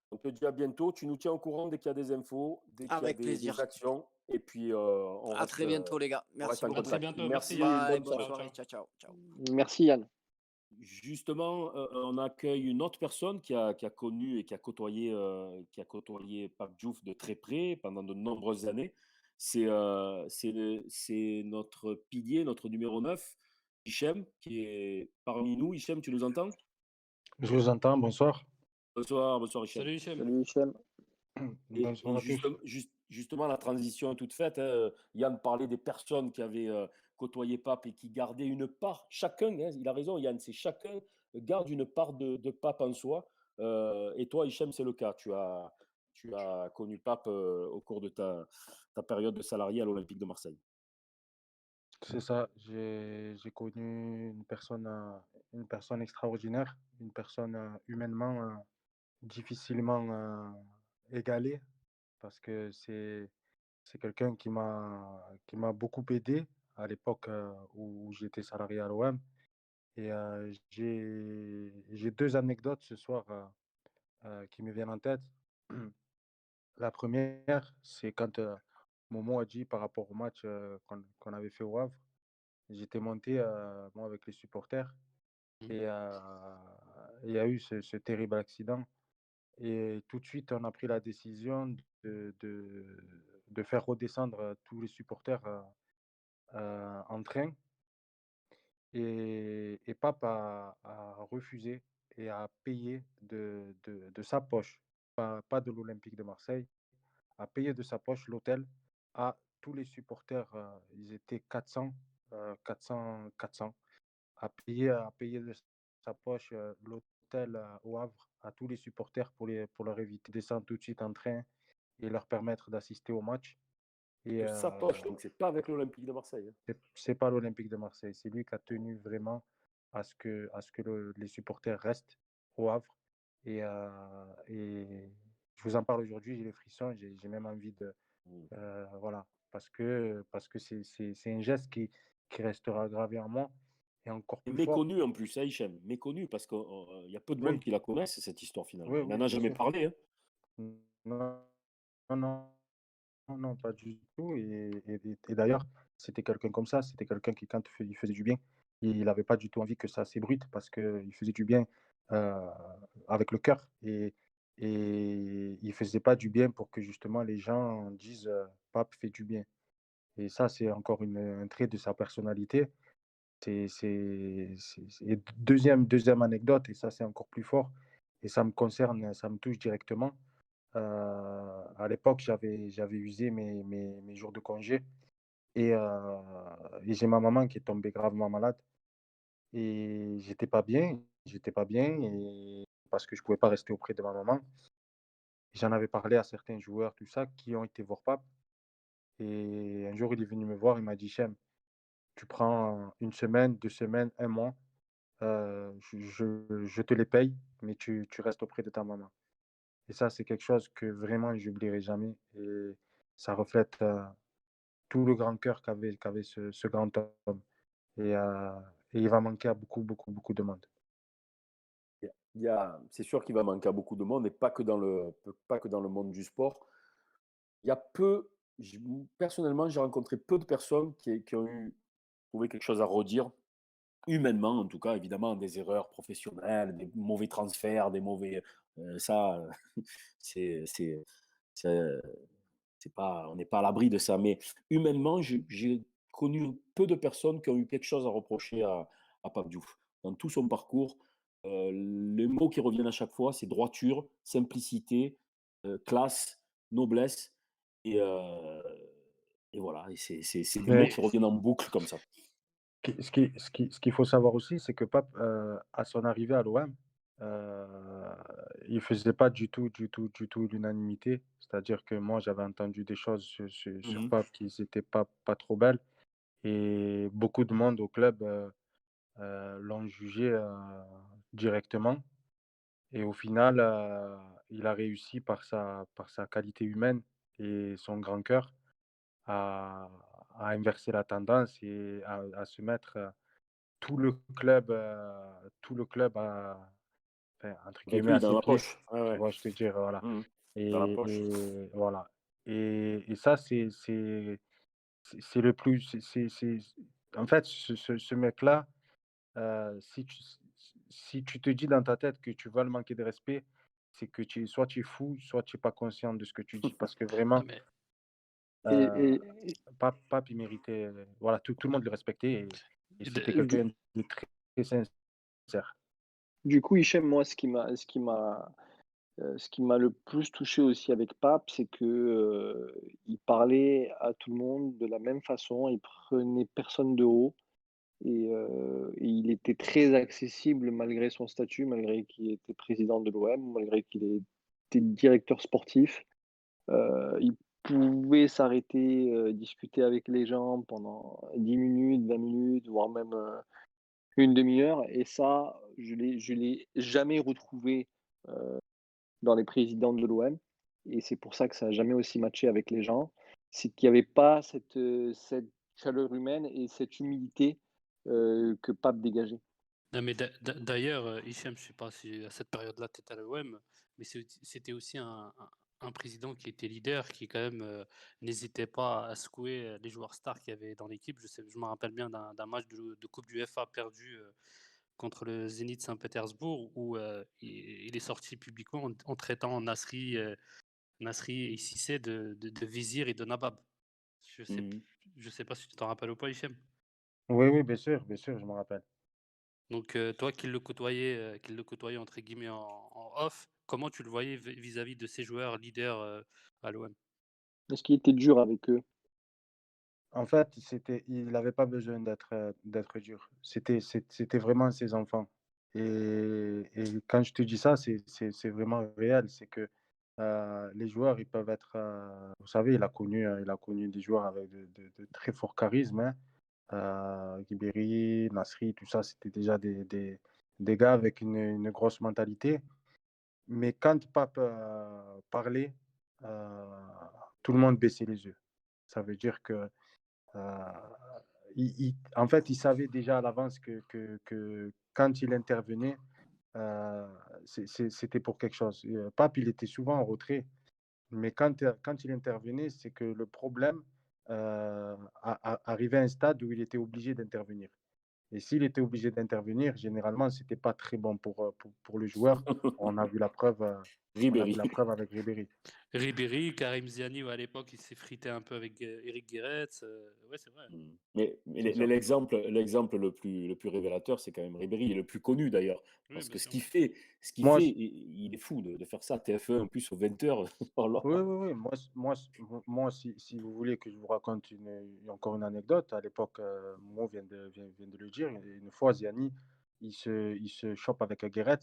On te dit à bientôt. Tu nous tiens au courant dès qu'il y a des infos, dès qu'il y a Avec des plaisir. actions. Et puis, À très bientôt, les gars. on reste Merci en À beaucoup. très contact. bientôt. Merci Merci, Yann. Bye, bonne bonne soirée. Ciao, soirée. ciao. Ciao, ciao, ciao. Merci Yann. Justement, on accueille une autre personne qui a connu et qui a côtoyé Pape Diouf de très près pendant de nombreuses années. C'est notre pilier, notre numéro 9, Hichem, qui est parmi nous. Hichem, tu nous entends? Je vous entends, bonsoir. Bonsoir, bonsoir Hichem. Salut Hichem. Salut Hichem. Et Bonsoir à tous. justement, la transition est toute faite, hein. Yann parlait des personnes qui avaient côtoyé Pape et qui gardaient une part, chacun, hein, il a raison, Yann, c'est chacun garde une part de Pape en soi. Et toi, Hichem, c'est le cas. Tu as connu Pape au cours de ta période de salarié à l'Olympique de Marseille. C'est ça, j'ai connu une personne extraordinaire, une personne humainement difficilement égalée, parce que c'est quelqu'un qui m'a beaucoup aidé à l'époque où j'étais salarié à l'OM. Et j'ai deux anecdotes ce soir qui me viennent en tête. La première, c'est quand Momo a dit par rapport au match qu'on avait fait au Havre, j'étais monté moi avec les supporters et il y a eu ce terrible accident. Et tout de suite, on a pris la décision de faire redescendre tous les supporters en train. Et Pape a refusé et a payé de sa poche, pas de l'Olympique de Marseille, a payé de sa poche l'hôtel à tous les supporters. Ils étaient 400, a payé de sa poche l'hôtel au Havre à tous les supporters pour leur éviter de descendre tout de suite en train et leur permettre d'assister au match. Et De sa poche, donc c'est pas avec l'Olympique de Marseille, hein. c'est pas l'Olympique de Marseille, c'est lui qui a tenu vraiment à ce que les supporters restent au Havre. Et je vous en parle aujourd'hui, j'ai les frissons, j'ai même envie de. Voilà, parce que c'est un geste qui restera gravé en moi et encore Et plus fort. méconnu en plus, hein, Hichem, méconnu, parce qu'il y a peu de monde Oui, qui la connaissent, cette histoire finalement. oui, On oui, n'en a bien jamais sûr. parlé, hein. Non, non, non, non, pas du tout. Et d'ailleurs, c'était quelqu'un comme ça. C'était quelqu'un qui, quand il faisait du bien, il n'avait pas du tout envie que ça s'ébruite parce qu'il faisait du bien euh, avec le cœur. Et il faisait pas du bien pour que justement les gens disent Pape fait du bien. Et ça, c'est encore un trait de sa personnalité. Et deuxième anecdote, et ça, c'est encore plus fort, et ça me concerne, ça me touche directement. À l'époque, j'avais usé mes jours de congé et j'ai ma maman qui est tombée gravement malade et j'étais pas bien et parce que je pouvais pas rester auprès de ma maman. J'en avais parlé à certains joueurs, tout ça, qui ont été voir Pape et un jour, il est venu me voir, il m'a dit, Chem, tu prends une semaine, 2 semaines, un mois, je te les paye, mais tu restes auprès de ta maman. Et ça, c'est quelque chose que vraiment je n'oublierai jamais. Et ça reflète tout le grand cœur qu'avait ce grand homme. Et il va manquer à beaucoup, beaucoup, beaucoup de monde. C'est sûr qu'il va manquer à beaucoup de monde, et pas que dans le monde du sport. Il y a peu, personnellement, j'ai rencontré peu de personnes qui ont trouvé quelque chose à redire, humainement en tout cas, évidemment, des erreurs professionnelles, des mauvais transferts, des mauvais. Ça, c'est, c'est, c'est, c'est pas, on n'est pas à l'abri de ça. Mais humainement, j'ai connu peu de personnes qui ont eu quelque chose à reprocher à Pape Diouf. Dans tout son parcours, les mots qui reviennent à chaque fois, c'est droiture, simplicité, classe, noblesse. Et, euh, et voilà, et c'est des mots Mais qui reviennent en boucle comme ça. ce qu'il faut savoir aussi, c'est que Pape, à son arrivée à l'OM, il ne faisait pas du tout, du tout, du tout l'unanimité. C'est-à-dire que moi, j'avais entendu des choses sur Mhm. Pape qui n'étaient pas trop belles. Et beaucoup de monde au club l'ont jugé directement. Et au final, il a réussi par sa qualité humaine et son grand cœur à, à inverser la tendance et à se mettre tout le club enfin, entre Avec guillemets à lui dans ses la pieds. poche. Ouais, Tu ouais. vois, je te dire, voilà. Mhm. Dans la Et, poche. et voilà. Et ça, c'est le plus. En fait, ce mec-là, si tu te dis dans ta tête que tu vas le manquer de respect, c'est que soit tu es fou, soit tu n'es pas conscient de ce que tu dis. Parce que Ah, vraiment, mais euh, Et, Pape, il méritait. Voilà, tout le monde le respectait et il c'était est- du, quelqu'un de très, très sincère. du coup, Hichem, moi, ce qui m'a Ce qui m'a le plus touché aussi avec Pape, c'est que, il parlait à tout le monde de la même façon, il prenait personne de haut et il était très accessible malgré son statut, malgré qu'il était président de l'OM, malgré qu'il était directeur sportif. Il pouvait s'arrêter, discuter avec les gens pendant 10 minutes, 20 minutes, voire même, 1/2 heure et ça, je l'ai jamais retrouvé, heu, dans les présidents de l'OM et c'est pour ça que ça a jamais aussi matché avec les gens. C'est qu'il y avait pas cette chaleur humaine et cette humilité, que Pape dégageait. Non, mais d'ailleurs, Hichem, je sais pas si à cette période-là, tu étais à l'OM, mais c'était aussi un président qui était leader, qui quand même n'hésitait pas à secouer les joueurs stars qu'il y avait dans l'équipe. Je me rappelle bien d'un match de Coupe du FA perdu contre le Zénith Saint-Pétersbourg, où il est sorti publiquement en traitant Nasri et Cissé de vizir et de nabab. Je sais, Mmh. je sais pas si tu t'en rappelles ou pas, Hichem. Oui, oui, bien sûr, je me rappelle. Donc, toi qui le côtoyais entre guillemets en off, comment tu le voyais vis-à-vis de ces joueurs leaders, à l'OM? Est-ce qu'il était dur avec eux? En fait, il n'avait pas besoin d'être dur. C'était vraiment ses enfants. Et quand je te dis ça, c'est vraiment réel. C'est que les joueurs, ils peuvent être. Vous savez, il a connu des joueurs avec de très forts charismes. Hein. Ribéry, Nasri, tout ça, c'était déjà des gars avec une grosse mentalité. Mais quand Pape parlait, euh, tout le monde baissait les yeux. Ça veut dire que euh, en fait, il savait déjà à l'avance que quand il intervenait, euh, c'était pour quelque chose. Pape, il était souvent en retrait, mais quand il intervenait, c'est que le problème arrivait à un stade où il était obligé d'intervenir. Et s'il était obligé d'intervenir, généralement, c'était pas très bon pour le joueur. On a vu la preuve, on a vu Ribéry. la preuve avec Ribéry. Ribéry, Karim Ziani, ouais, à l'époque, il s'est frité un peu avec Eric Guéretz. Ouais, c'est vrai. Mmh. Mais C'est ça. l'exemple le plus révélateur, c'est quand même Ribéry et le plus connu d'ailleurs. Oui, Parce bien que ce sûr. qu'il fait ce qu'il Moi, fait, il est fou de faire ça. TF1 en plus aux 20h. Oh là Oui, là. oui, oui. Moi, si vous voulez que je vous raconte encore une anecdote, à l'époque, Mo vient de le dire, une fois, Ziani, il se chope avec Guéret.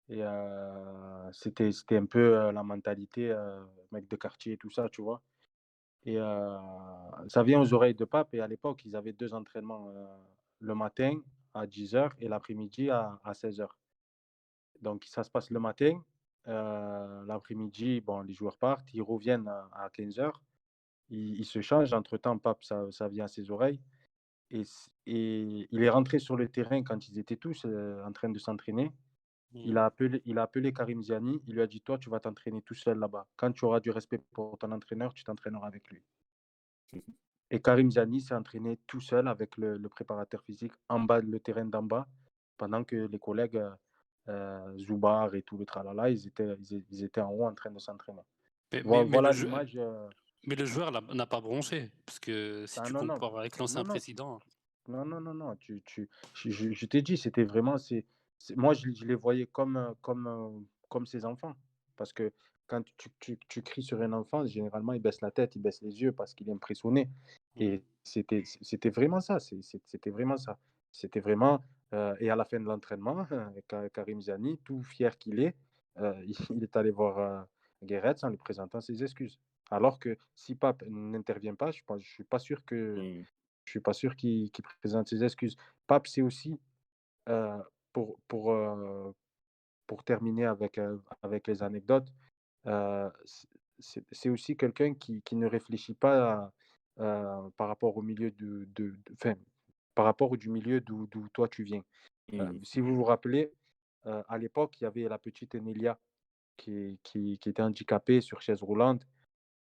Et c'était un peu la mentalité mec de quartier et tout ça, tu vois. Et ça vient aux oreilles de Pape. Et à l'époque, ils avaient deux entraînements le matin à 10h et l'après-midi à 16h. Donc, ça se passe le matin. L'après-midi, bon, les joueurs partent, ils reviennent à 15h. Ils se changent. Entre-temps, Pape, ça vient à ses oreilles. Et il est rentré sur le terrain quand ils étaient tous en train de s'entraîner. Mmh. Il a appelé Karim Ziani. Il lui a dit, toi, tu vas t'entraîner tout seul là-bas. Quand tu auras du respect pour ton entraîneur, tu t'entraîneras avec lui. Et Karim Ziani s'est entraîné tout seul avec le préparateur physique en bas, le terrain d'en bas, pendant que les collègues Zoubar et tout le tralala, ils étaient en haut en train de s'entraîner. Mais Voilà l'image. mais le joueur n'a pas bronché, parce que si Ah tu non, non, compares avec l'ancien non, non, président. non, non, non, non. Je t'ai dit, c'était vraiment. Moi, je les voyais comme ses enfants. Parce que quand tu cries sur un enfant, généralement, il baisse la tête, il baisse les yeux parce qu'il est impressionné. Mmh. Et c'était vraiment ça. C'était vraiment ça. C'était vraiment. Et à la fin de l'entraînement, Karim Ziani, tout fier qu'il est, il est allé voir Guéretz en lui présentant ses excuses. Alors que si Pape n'intervient pas, je suis pas sûr que Mmh. je suis pas sûr qu'il présente ses excuses. Pape, c'est aussi, heu, pour pour, heu, pour terminer avec les anecdotes, c'est aussi quelqu'un qui ne réfléchit pas par rapport au milieu enfin, par rapport du milieu d'où toi tu viens. Mmh. Si vous vous rappelez, à l'époque, il y avait la petite Nelia qui était handicapée sur chaise roulante,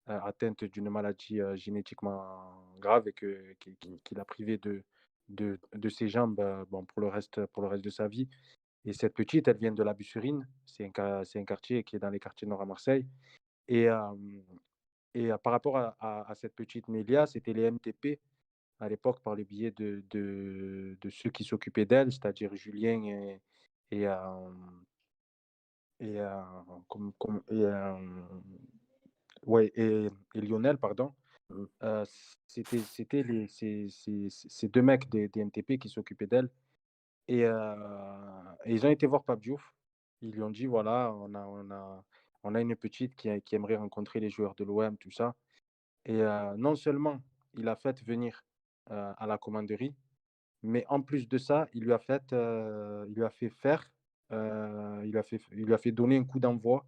atteinte d'une maladie génétiquement grave et qui l'a privée de ses jambes bon, pour le reste de sa vie. Et cette petite, elle vient de la Bussurine. C'est un quartier qui est dans les quartiers nord à Marseille. Et, par rapport à cette petite Nélia, c'était les MTP à l'époque par le biais de ceux qui s'occupaient d'elle, c'est-à-dire Julien et, et, et, ouais, et Lionel, pardon. Mmh. C'était ces deux mecs des NTP qui s'occupaient d'elle. Et ils ont été voir Pape Diouf. Ils lui ont dit, voilà, on a une petite qui aimerait rencontrer les joueurs de l'OM, tout ça. Et non seulement il a fait venir à la commanderie, mais en plus de ça, il lui a fait faire, il lui a fait donner un coup d'envoi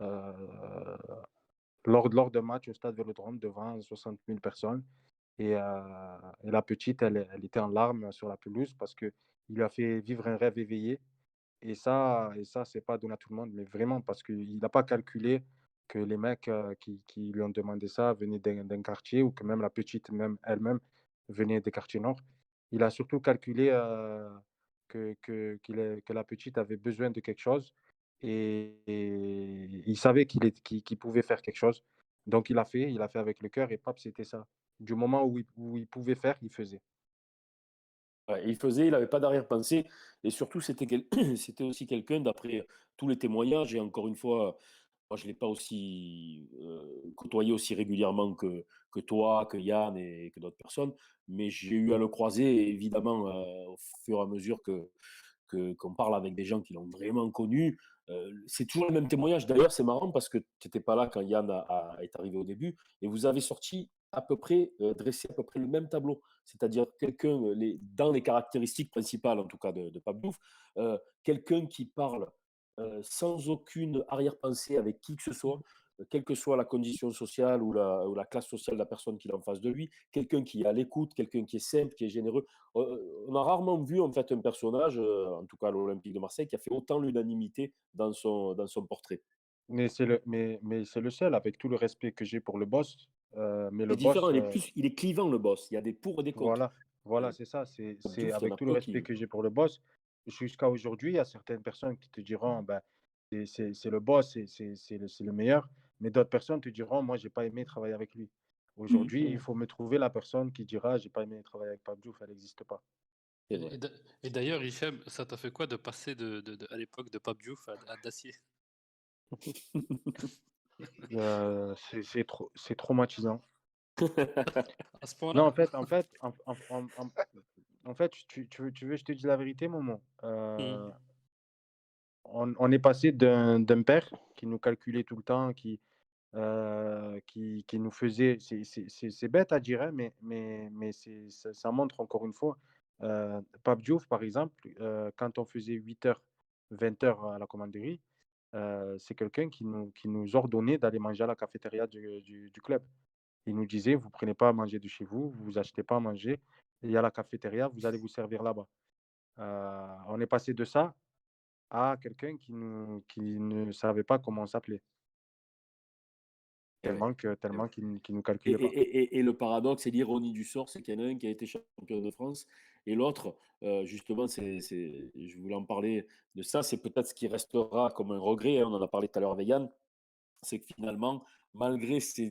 euh, lors d'un match au stade Vélodrome devant 60 000 personnes. Et la petite, elle était en larmes sur la pelouse parce qu'il lui a fait vivre un rêve éveillé. Et ça, c'est pas donné à tout le monde, mais vraiment parce qu'il n'a pas calculé que les mecs qui lui ont demandé ça venaient d'un quartier ou que même la petite, même elle-même, venait des quartiers nord. Il a surtout calculé que la petite avait besoin de quelque chose et il savait qu'il pouvait faire quelque chose. Donc il a fait avec le cœur et Pape, c'était ça. Du moment où il pouvait faire, il faisait. Ouais, il faisait, il avait pas d'arrière-pensée et surtout c'était aussi quelqu'un d'après tous les témoignages et encore une fois, moi je l'ai pas aussi, côtoyé aussi régulièrement que toi, que Yann et que d'autres personnes, mais j'ai eu à le croiser évidemment, au fur et à mesure qu'on parle avec des gens qui l'ont vraiment connu. C'est toujours le même témoignage. D'ailleurs, c'est marrant parce que tu n'étais pas là quand Yann est arrivé au début et vous avez sorti à peu près, dressé à peu près le même tableau. C'est-à-dire quelqu'un, dans les caractéristiques principales en tout cas de Pape Diouf, quelqu'un qui parle sans aucune arrière-pensée avec qui que ce soit, quelle que soit la condition sociale ou la classe sociale de la personne qu'il a en face de lui, quelqu'un qui est à l'écoute, quelqu'un qui est simple, qui est généreux. On a rarement vu en fait un personnage, en tout cas à l'Olympique de Marseille, qui a fait autant l'unanimité dans son portrait. Mais c'est le seul, avec tout le respect que j'ai pour le boss. Mais le C'est différent, boss, il est clivant le boss. Il y a des pour et des contre. voilà, voilà, Euh, c'est ça. C'est Diouf, il y en avec a tout le peu respect qui. que j'ai pour le boss. Jusqu'à aujourd'hui, il y a certaines personnes qui te diront, ben, c'est le boss, c'est le meilleur. Mais d'autres personnes te diront, moi, j'ai pas aimé travailler avec lui. Aujourd'hui, il faut me trouver la personne qui dira, j'ai pas aimé travailler avec Pape Diouf, elle n'existe pas. C'est vrai. Et d'ailleurs, Hichem, ça t'a fait quoi de passer à l'époque de Pape Diouf à Dacier? C'est traumatisant. À ce Non, point-là? en fait, tu veux, je te dis la vérité, Momo. Hmm. On est passé d'un père qui nous calculait tout le temps, qui nous faisait. C'est bête à dire, hein, mais ça montre encore une fois. Pape Diouf, par exemple, quand on faisait 8h, 20h à la commanderie, c'est quelqu'un qui nous ordonnait d'aller manger à la cafétéria du club. Il nous disait, vous prenez pas à manger de chez vous, vous achetez pas à manger, il y a la cafétéria, vous allez vous servir là-bas. On est passé de ça à quelqu'un qui ne savait pas comment on s'appelait, Eh ouais, eh ouais. qu'il nous calculait pas. Et le paradoxe et l'ironie du sort, c'est qu'il y en a un qui a été champion de France et l'autre, justement, je voulais en parler de ça, c'est peut-être ce qui restera comme un regret, hein, on en a parlé tout à l'heure avec Yann, c'est que finalement, malgré ses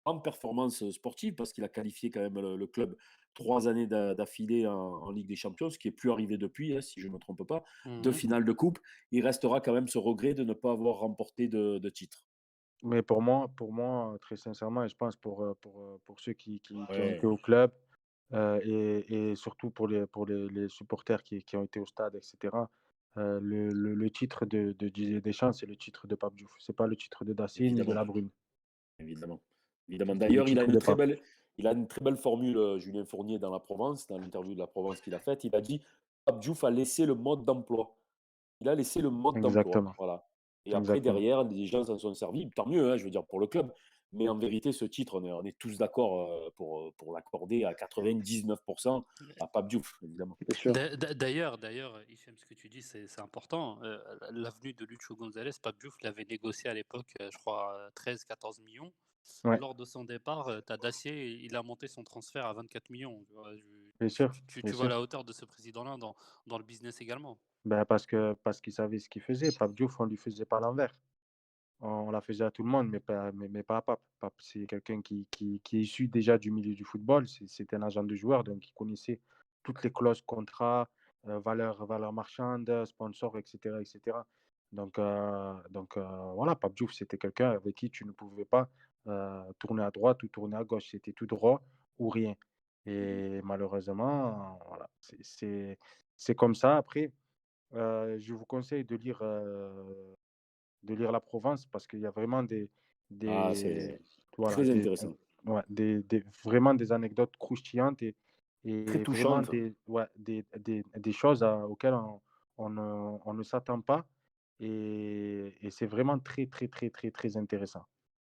grandes performances sportives, parce qu'il a qualifié quand même le club 3 années d'affilée en Ligue des Champions, ce qui est plus arrivé depuis, hein, si je ne me trompe pas, 2 Mhm. finales de coupe, il restera quand même ce regret de ne pas avoir remporté de titre. Mais pour moi, très sincèrement, et je pense pour ceux qui ont été Ouais, au club, et surtout pour les supporters qui ont été au stade, etc., le titre de Didier Deschamps, c'est le titre de Pape Diouf. C'est pas le titre de Dacier ni de évidemment. La Brune. Évidemment. Évidemment. C'est le D'ailleurs, titre de Pape. il a une très belle formule, Julien Fournier, dans La Provence, dans l'interview de La Provence qu'il a faite. Il a dit Pape Diouf a laissé le mode d'emploi. Il a laissé le mode d'emploi. Exactement. Voilà. Et après, Exactement. derrière, les gens s'en sont servis. Tant mieux, hein, je veux dire, pour le club. Mais en vérité, ce titre, on est tous d'accord pour l'accorder à 99% à Pape Diouf, évidemment. C'est sûr. D'ailleurs, Hichem, ce que tu dis, c'est important. L'avenue de Lucho González, Pape Diouf l'avait négocié à l'époque, je crois, 13-14 millions. Ouais, Lors de son départ, t'as Dacier, il a monté son transfert à 24 millions. Tu vois, bien sûr, bien tu vois sûr. la hauteur de ce président-là dans le business également. Ben parce qu'il savait ce qu'il faisait. Pape Diouf, on lui faisait pas l'envers. On la faisait à tout le monde, mais pas à Pape. Pape, c'est quelqu'un qui est issu déjà du milieu du football. C'était un agent de joueur, donc il connaissait toutes les clauses contrats, valeurs marchandes, sponsors, etc., etc. Voilà, Pape Diouf, c'était quelqu'un avec qui tu ne pouvais pas tourner à droite ou tourner à gauche. C'était tout droit ou rien. Et malheureusement, voilà, c'est comme ça. Après, je vous conseille de lire La Provence parce qu'il y a vraiment Ah, des, c'est voilà, très intéressant. ouais, vraiment des anecdotes croustillantes Très et vraiment touchante. ouais, des choses auxquelles on ne s'attend pas. Et c'est vraiment très, très, très, très, très intéressant.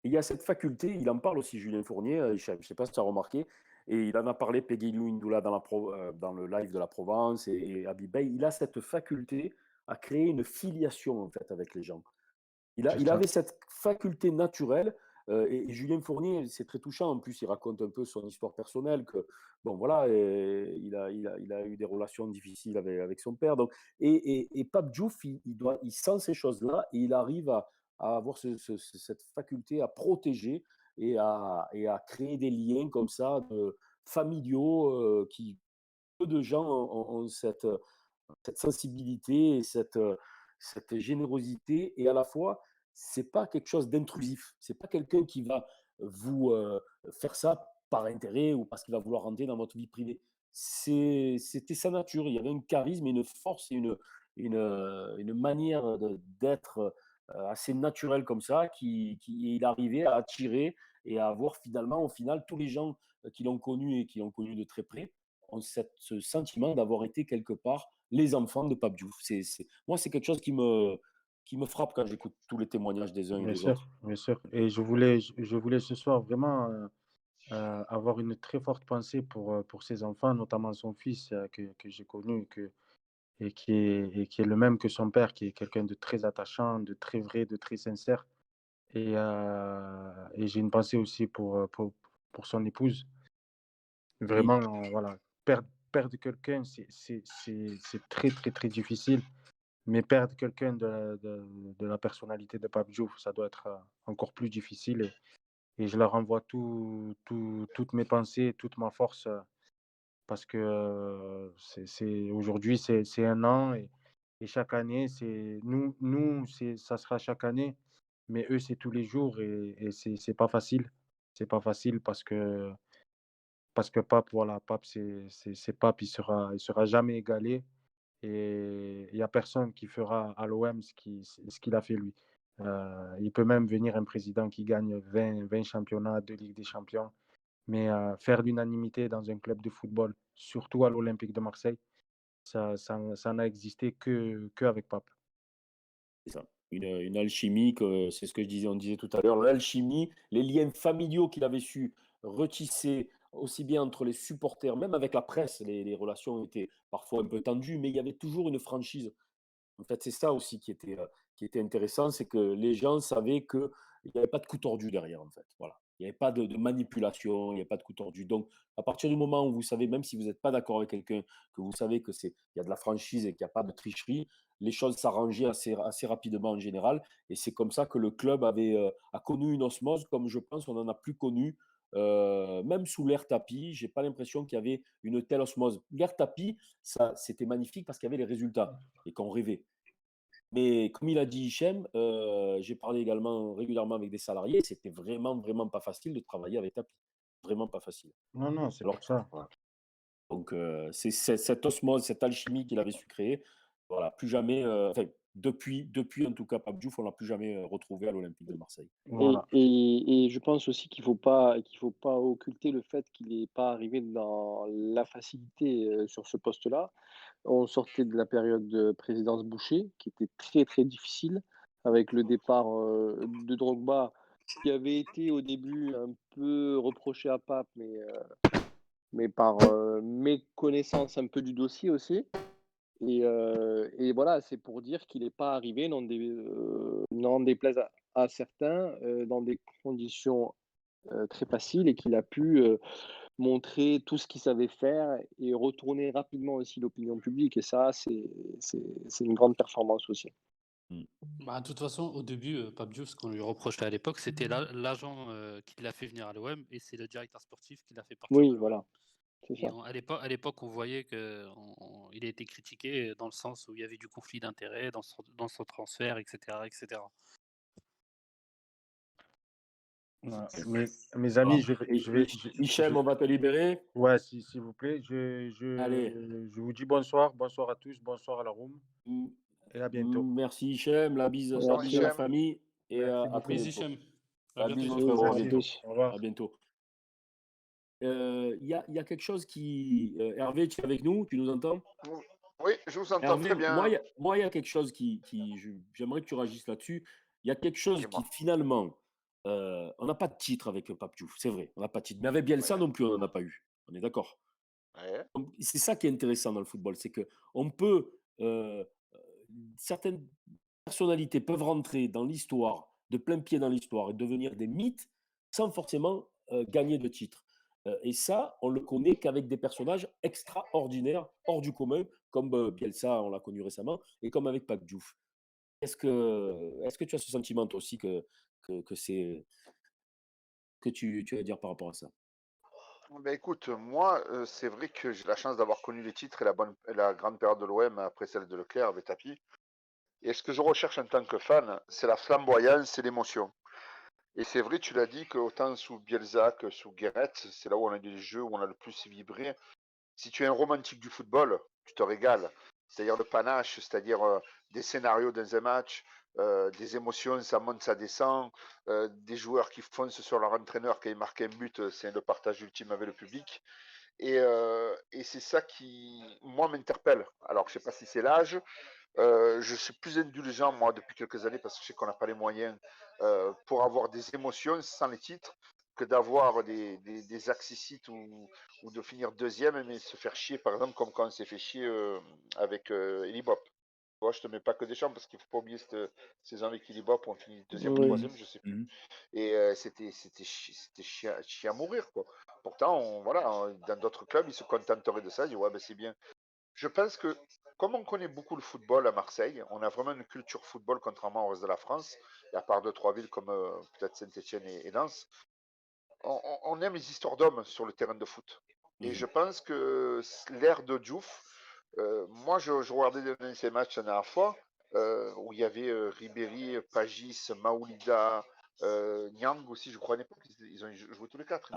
Il y a cette faculté, il en parle aussi, Julien Fournier, Hicham, je ne sais pas si tu as remarqué, et il en a parlé, Peggy Lou Indula, dans le live de la Provence, et Habib Bey, il a cette faculté à créer une filiation en fait avec les gens. C'est Il ça. avait cette faculté naturelle, et Julien Fournier, c'est très touchant. En plus, il raconte un peu son histoire personnelle, que, bon, voilà, il a eu des relations difficiles avec son père. Donc, et Pape Diouf, il sent ces choses-là et il arrive à avoir cette faculté à protéger et à créer des liens comme ça, familiaux, qui peu de gens ont cette sensibilité et cette générosité. Et à la fois, c'est pas quelque chose d'intrusif. C'est pas quelqu'un qui va vous faire ça par intérêt ou parce qu'il va vouloir rentrer dans votre vie privée. C'était sa nature. Il y avait un charisme et une force et une manière d'être assez naturelle comme ça, qui il arrivait à attirer et à avoir finalement, au final, tous les gens qui l'ont connu et qui l'ont connu de très près ont ce sentiment d'avoir été quelque part les enfants de Pape Diouf. Moi, c'est quelque chose qui me frappe quand j'écoute tous les témoignages des uns et Bien des sûr, autres. bien sûr. Et je voulais ce soir vraiment avoir une très forte pensée pour ses enfants, notamment son fils que j'ai connu et qui est le même que son père, qui est quelqu'un de très attachant, de très vrai, de très sincère. Et j'ai une pensée aussi pour son épouse. Oui, Vraiment, voilà, perdre quelqu'un, c'est très, très, très difficile. Mais perdre quelqu'un de la personnalité de Pape Diouf, ça doit être encore plus difficile. Et je leur envoie toutes mes pensées, toute ma force, parce que aujourd'hui, c'est un an et chaque année, ça sera chaque année, mais eux, c'est tous les jours et c'est pas facile. C'est pas facile parce que Pape, voilà, Pape, c'est Pape, il sera jamais égalé et il n'y a personne qui fera à l'OM ce qu'il a fait lui. Il peut même venir un président qui gagne 20 championnats, 2 Ligues des Champions, mais faire l'unanimité dans un club de football, surtout à l'Olympique de Marseille, ça n'a existé que avec Pape. c'est ça. Une alchimie, c'est ce que on disait tout à l'heure, l'alchimie, les liens familiaux qu'il avait su retisser aussi bien entre les supporters, même avec la presse, les relations étaient parfois un peu tendues, mais il y avait toujours une franchise. En fait, c'est ça aussi qui était intéressant, c'est que les gens savaient qu'il n'y avait pas de coup tordu derrière, en fait. Voilà. Il n'y avait pas de manipulation, il n'y avait pas de coup tordu. Donc, à partir du moment où vous savez, même si vous n'êtes pas d'accord avec quelqu'un, que vous savez il y a de la franchise et qu'il n'y a pas de tricherie, les choses s'arrangeaient assez rapidement en général. Et c'est comme ça que le club a connu une osmose, comme je pense on n'en a plus connu, même sous l'ère tapis. J'ai pas l'impression qu'il y avait une telle osmose. L'ère tapis, ça, c'était magnifique parce qu'il y avait les résultats et qu'on rêvait. Mais comme il a dit Hichem, j'ai parlé également régulièrement avec des salariés, c'était vraiment, vraiment pas facile de travailler avec Tapi. Vraiment pas facile. Non, non, c'est Alors pour ça. voilà. Donc c'est cette osmose, cette alchimie qu'il avait su créer. Voilà, plus jamais, enfin depuis en tout cas Pape Diouf, on l'a plus jamais, retrouvé à l'Olympique de Marseille. Voilà. Et je pense aussi qu'il faut pas occulter le fait qu'il n'est pas arrivé dans la facilité, sur ce poste-là. On sortait de la période de présidence Boucher, qui était très, très difficile, avec le départ, de Drogba, qui avait été au début un peu reproché à Pape, mais par, méconnaissance un peu du dossier aussi. Et voilà, c'est pour dire qu'il n'est pas arrivé, n'en déplaise à certains, dans des conditions, très faciles et qu'il a pu, montrer tout ce qu'il savait faire et retourner rapidement aussi l'opinion publique et ça, c'est une grande performance aussi. Mmh. Bah, de toute façon, au début, Pape Diouf, ce qu'on lui reprochait à l'époque, c'était l'agent qui l'a fait venir à l'OM et c'est le directeur sportif qui l'a fait partir de Oui, l'OM. voilà. C'est Et ça. à l'époque, on voyait qu'il a été critiqué dans le sens où il y avait du conflit d'intérêts dans son transfert, etc., etc. Ouais. Ok. Mes Voilà. amis, Et Hichem, on va te libérer. ouais, s'il vous plaît, Allez. je vous dis bonsoir, bonsoir à tous, bonsoir à la room M- et à bientôt. Merci Hichem, la bise Bonsoir, à la Hichem. famille et Merci à très beaucoup. Bisous, bientôt. Hichem. À La bientôt, bise mon Hichem. frérot, à À Merci. bientôt. plus. Au revoir. À bientôt. Il y a quelque chose qui... Hervé, tu es avec nous? Tu nous entends? Oui, je vous entends Hervé, très bien. moi, il y a quelque chose j'aimerais que tu réagisses là-dessus. Il y a quelque chose Dis-moi. qui, finalement, on n'a pas de titre avec Pape Diouf, c'est vrai, on n'a pas de titre. Mais avec Bielsa non plus, on n'en a pas eu. On est d'accord? Ouais. Donc, c'est ça qui est intéressant dans le football, c'est que on peut, certaines personnalités peuvent rentrer dans l'histoire, de plein pied dans l'histoire et devenir des mythes sans forcément gagner de titres. Et ça, on le connaît qu'avec des personnages extraordinaires, hors du commun, comme Bielsa, on l'a connu récemment, et comme avec Pape Diouf. Est-ce que tu as ce sentiment toi aussi que c'est que tu vas dire par rapport à ça? Ben écoute, moi, c'est vrai que j'ai la chance d'avoir connu les titres et la grande période de l'OM après celle de Leclerc avec Tapi. Et ce que je recherche en tant que fan, c'est la flamboyance et l'émotion. Et c'est vrai, tu l'as dit, qu'autant sous Bielsa que sous Guéret, c'est là où on a des jeux où on a le plus vibré. Si tu es un romantique du football, tu te régales. C'est-à-dire le panache, c'est-à-dire des scénarios dans un match, des émotions, ça monte, ça descend, des joueurs qui foncent sur leur entraîneur quand il marque un but, c'est le partage ultime avec le public. Et c'est ça qui, moi, m'interpelle. Alors, je ne sais pas si c'est l'âge. Je suis plus indulgent, moi, depuis quelques années, parce que je sais qu'on n'a pas les moyens pour avoir des émotions sans les titres, que d'avoir des accessites ou de finir deuxième, mais se faire chier, par exemple, comme quand on s'est fait chier avec Elibop. Tu vois, je te mets pas que des champs, parce qu'il ne faut pas oublier cette saison avec Elibop, on finit deuxième ou Oui. troisième, je sais plus. Et c'était chiant à mourir, quoi. Pourtant, voilà, dans d'autres clubs, ils se contenteraient de ça, ils disent, ouais, ben c'est bien. Je pense que, comme on connaît beaucoup le football à Marseille, on a vraiment une culture football contrairement au reste de la France, et à part deux, trois villes comme peut-être Saint-Etienne et Lens, on aime les histoires d'hommes sur le terrain de foot. Et je pense que l'ère de Diouf, moi je regardais ces matchs la dernière fois, où il y avait Ribéry, Pagis, Maoulida, Niang aussi, je crois à l'époque, ils ont joué tous les quatre.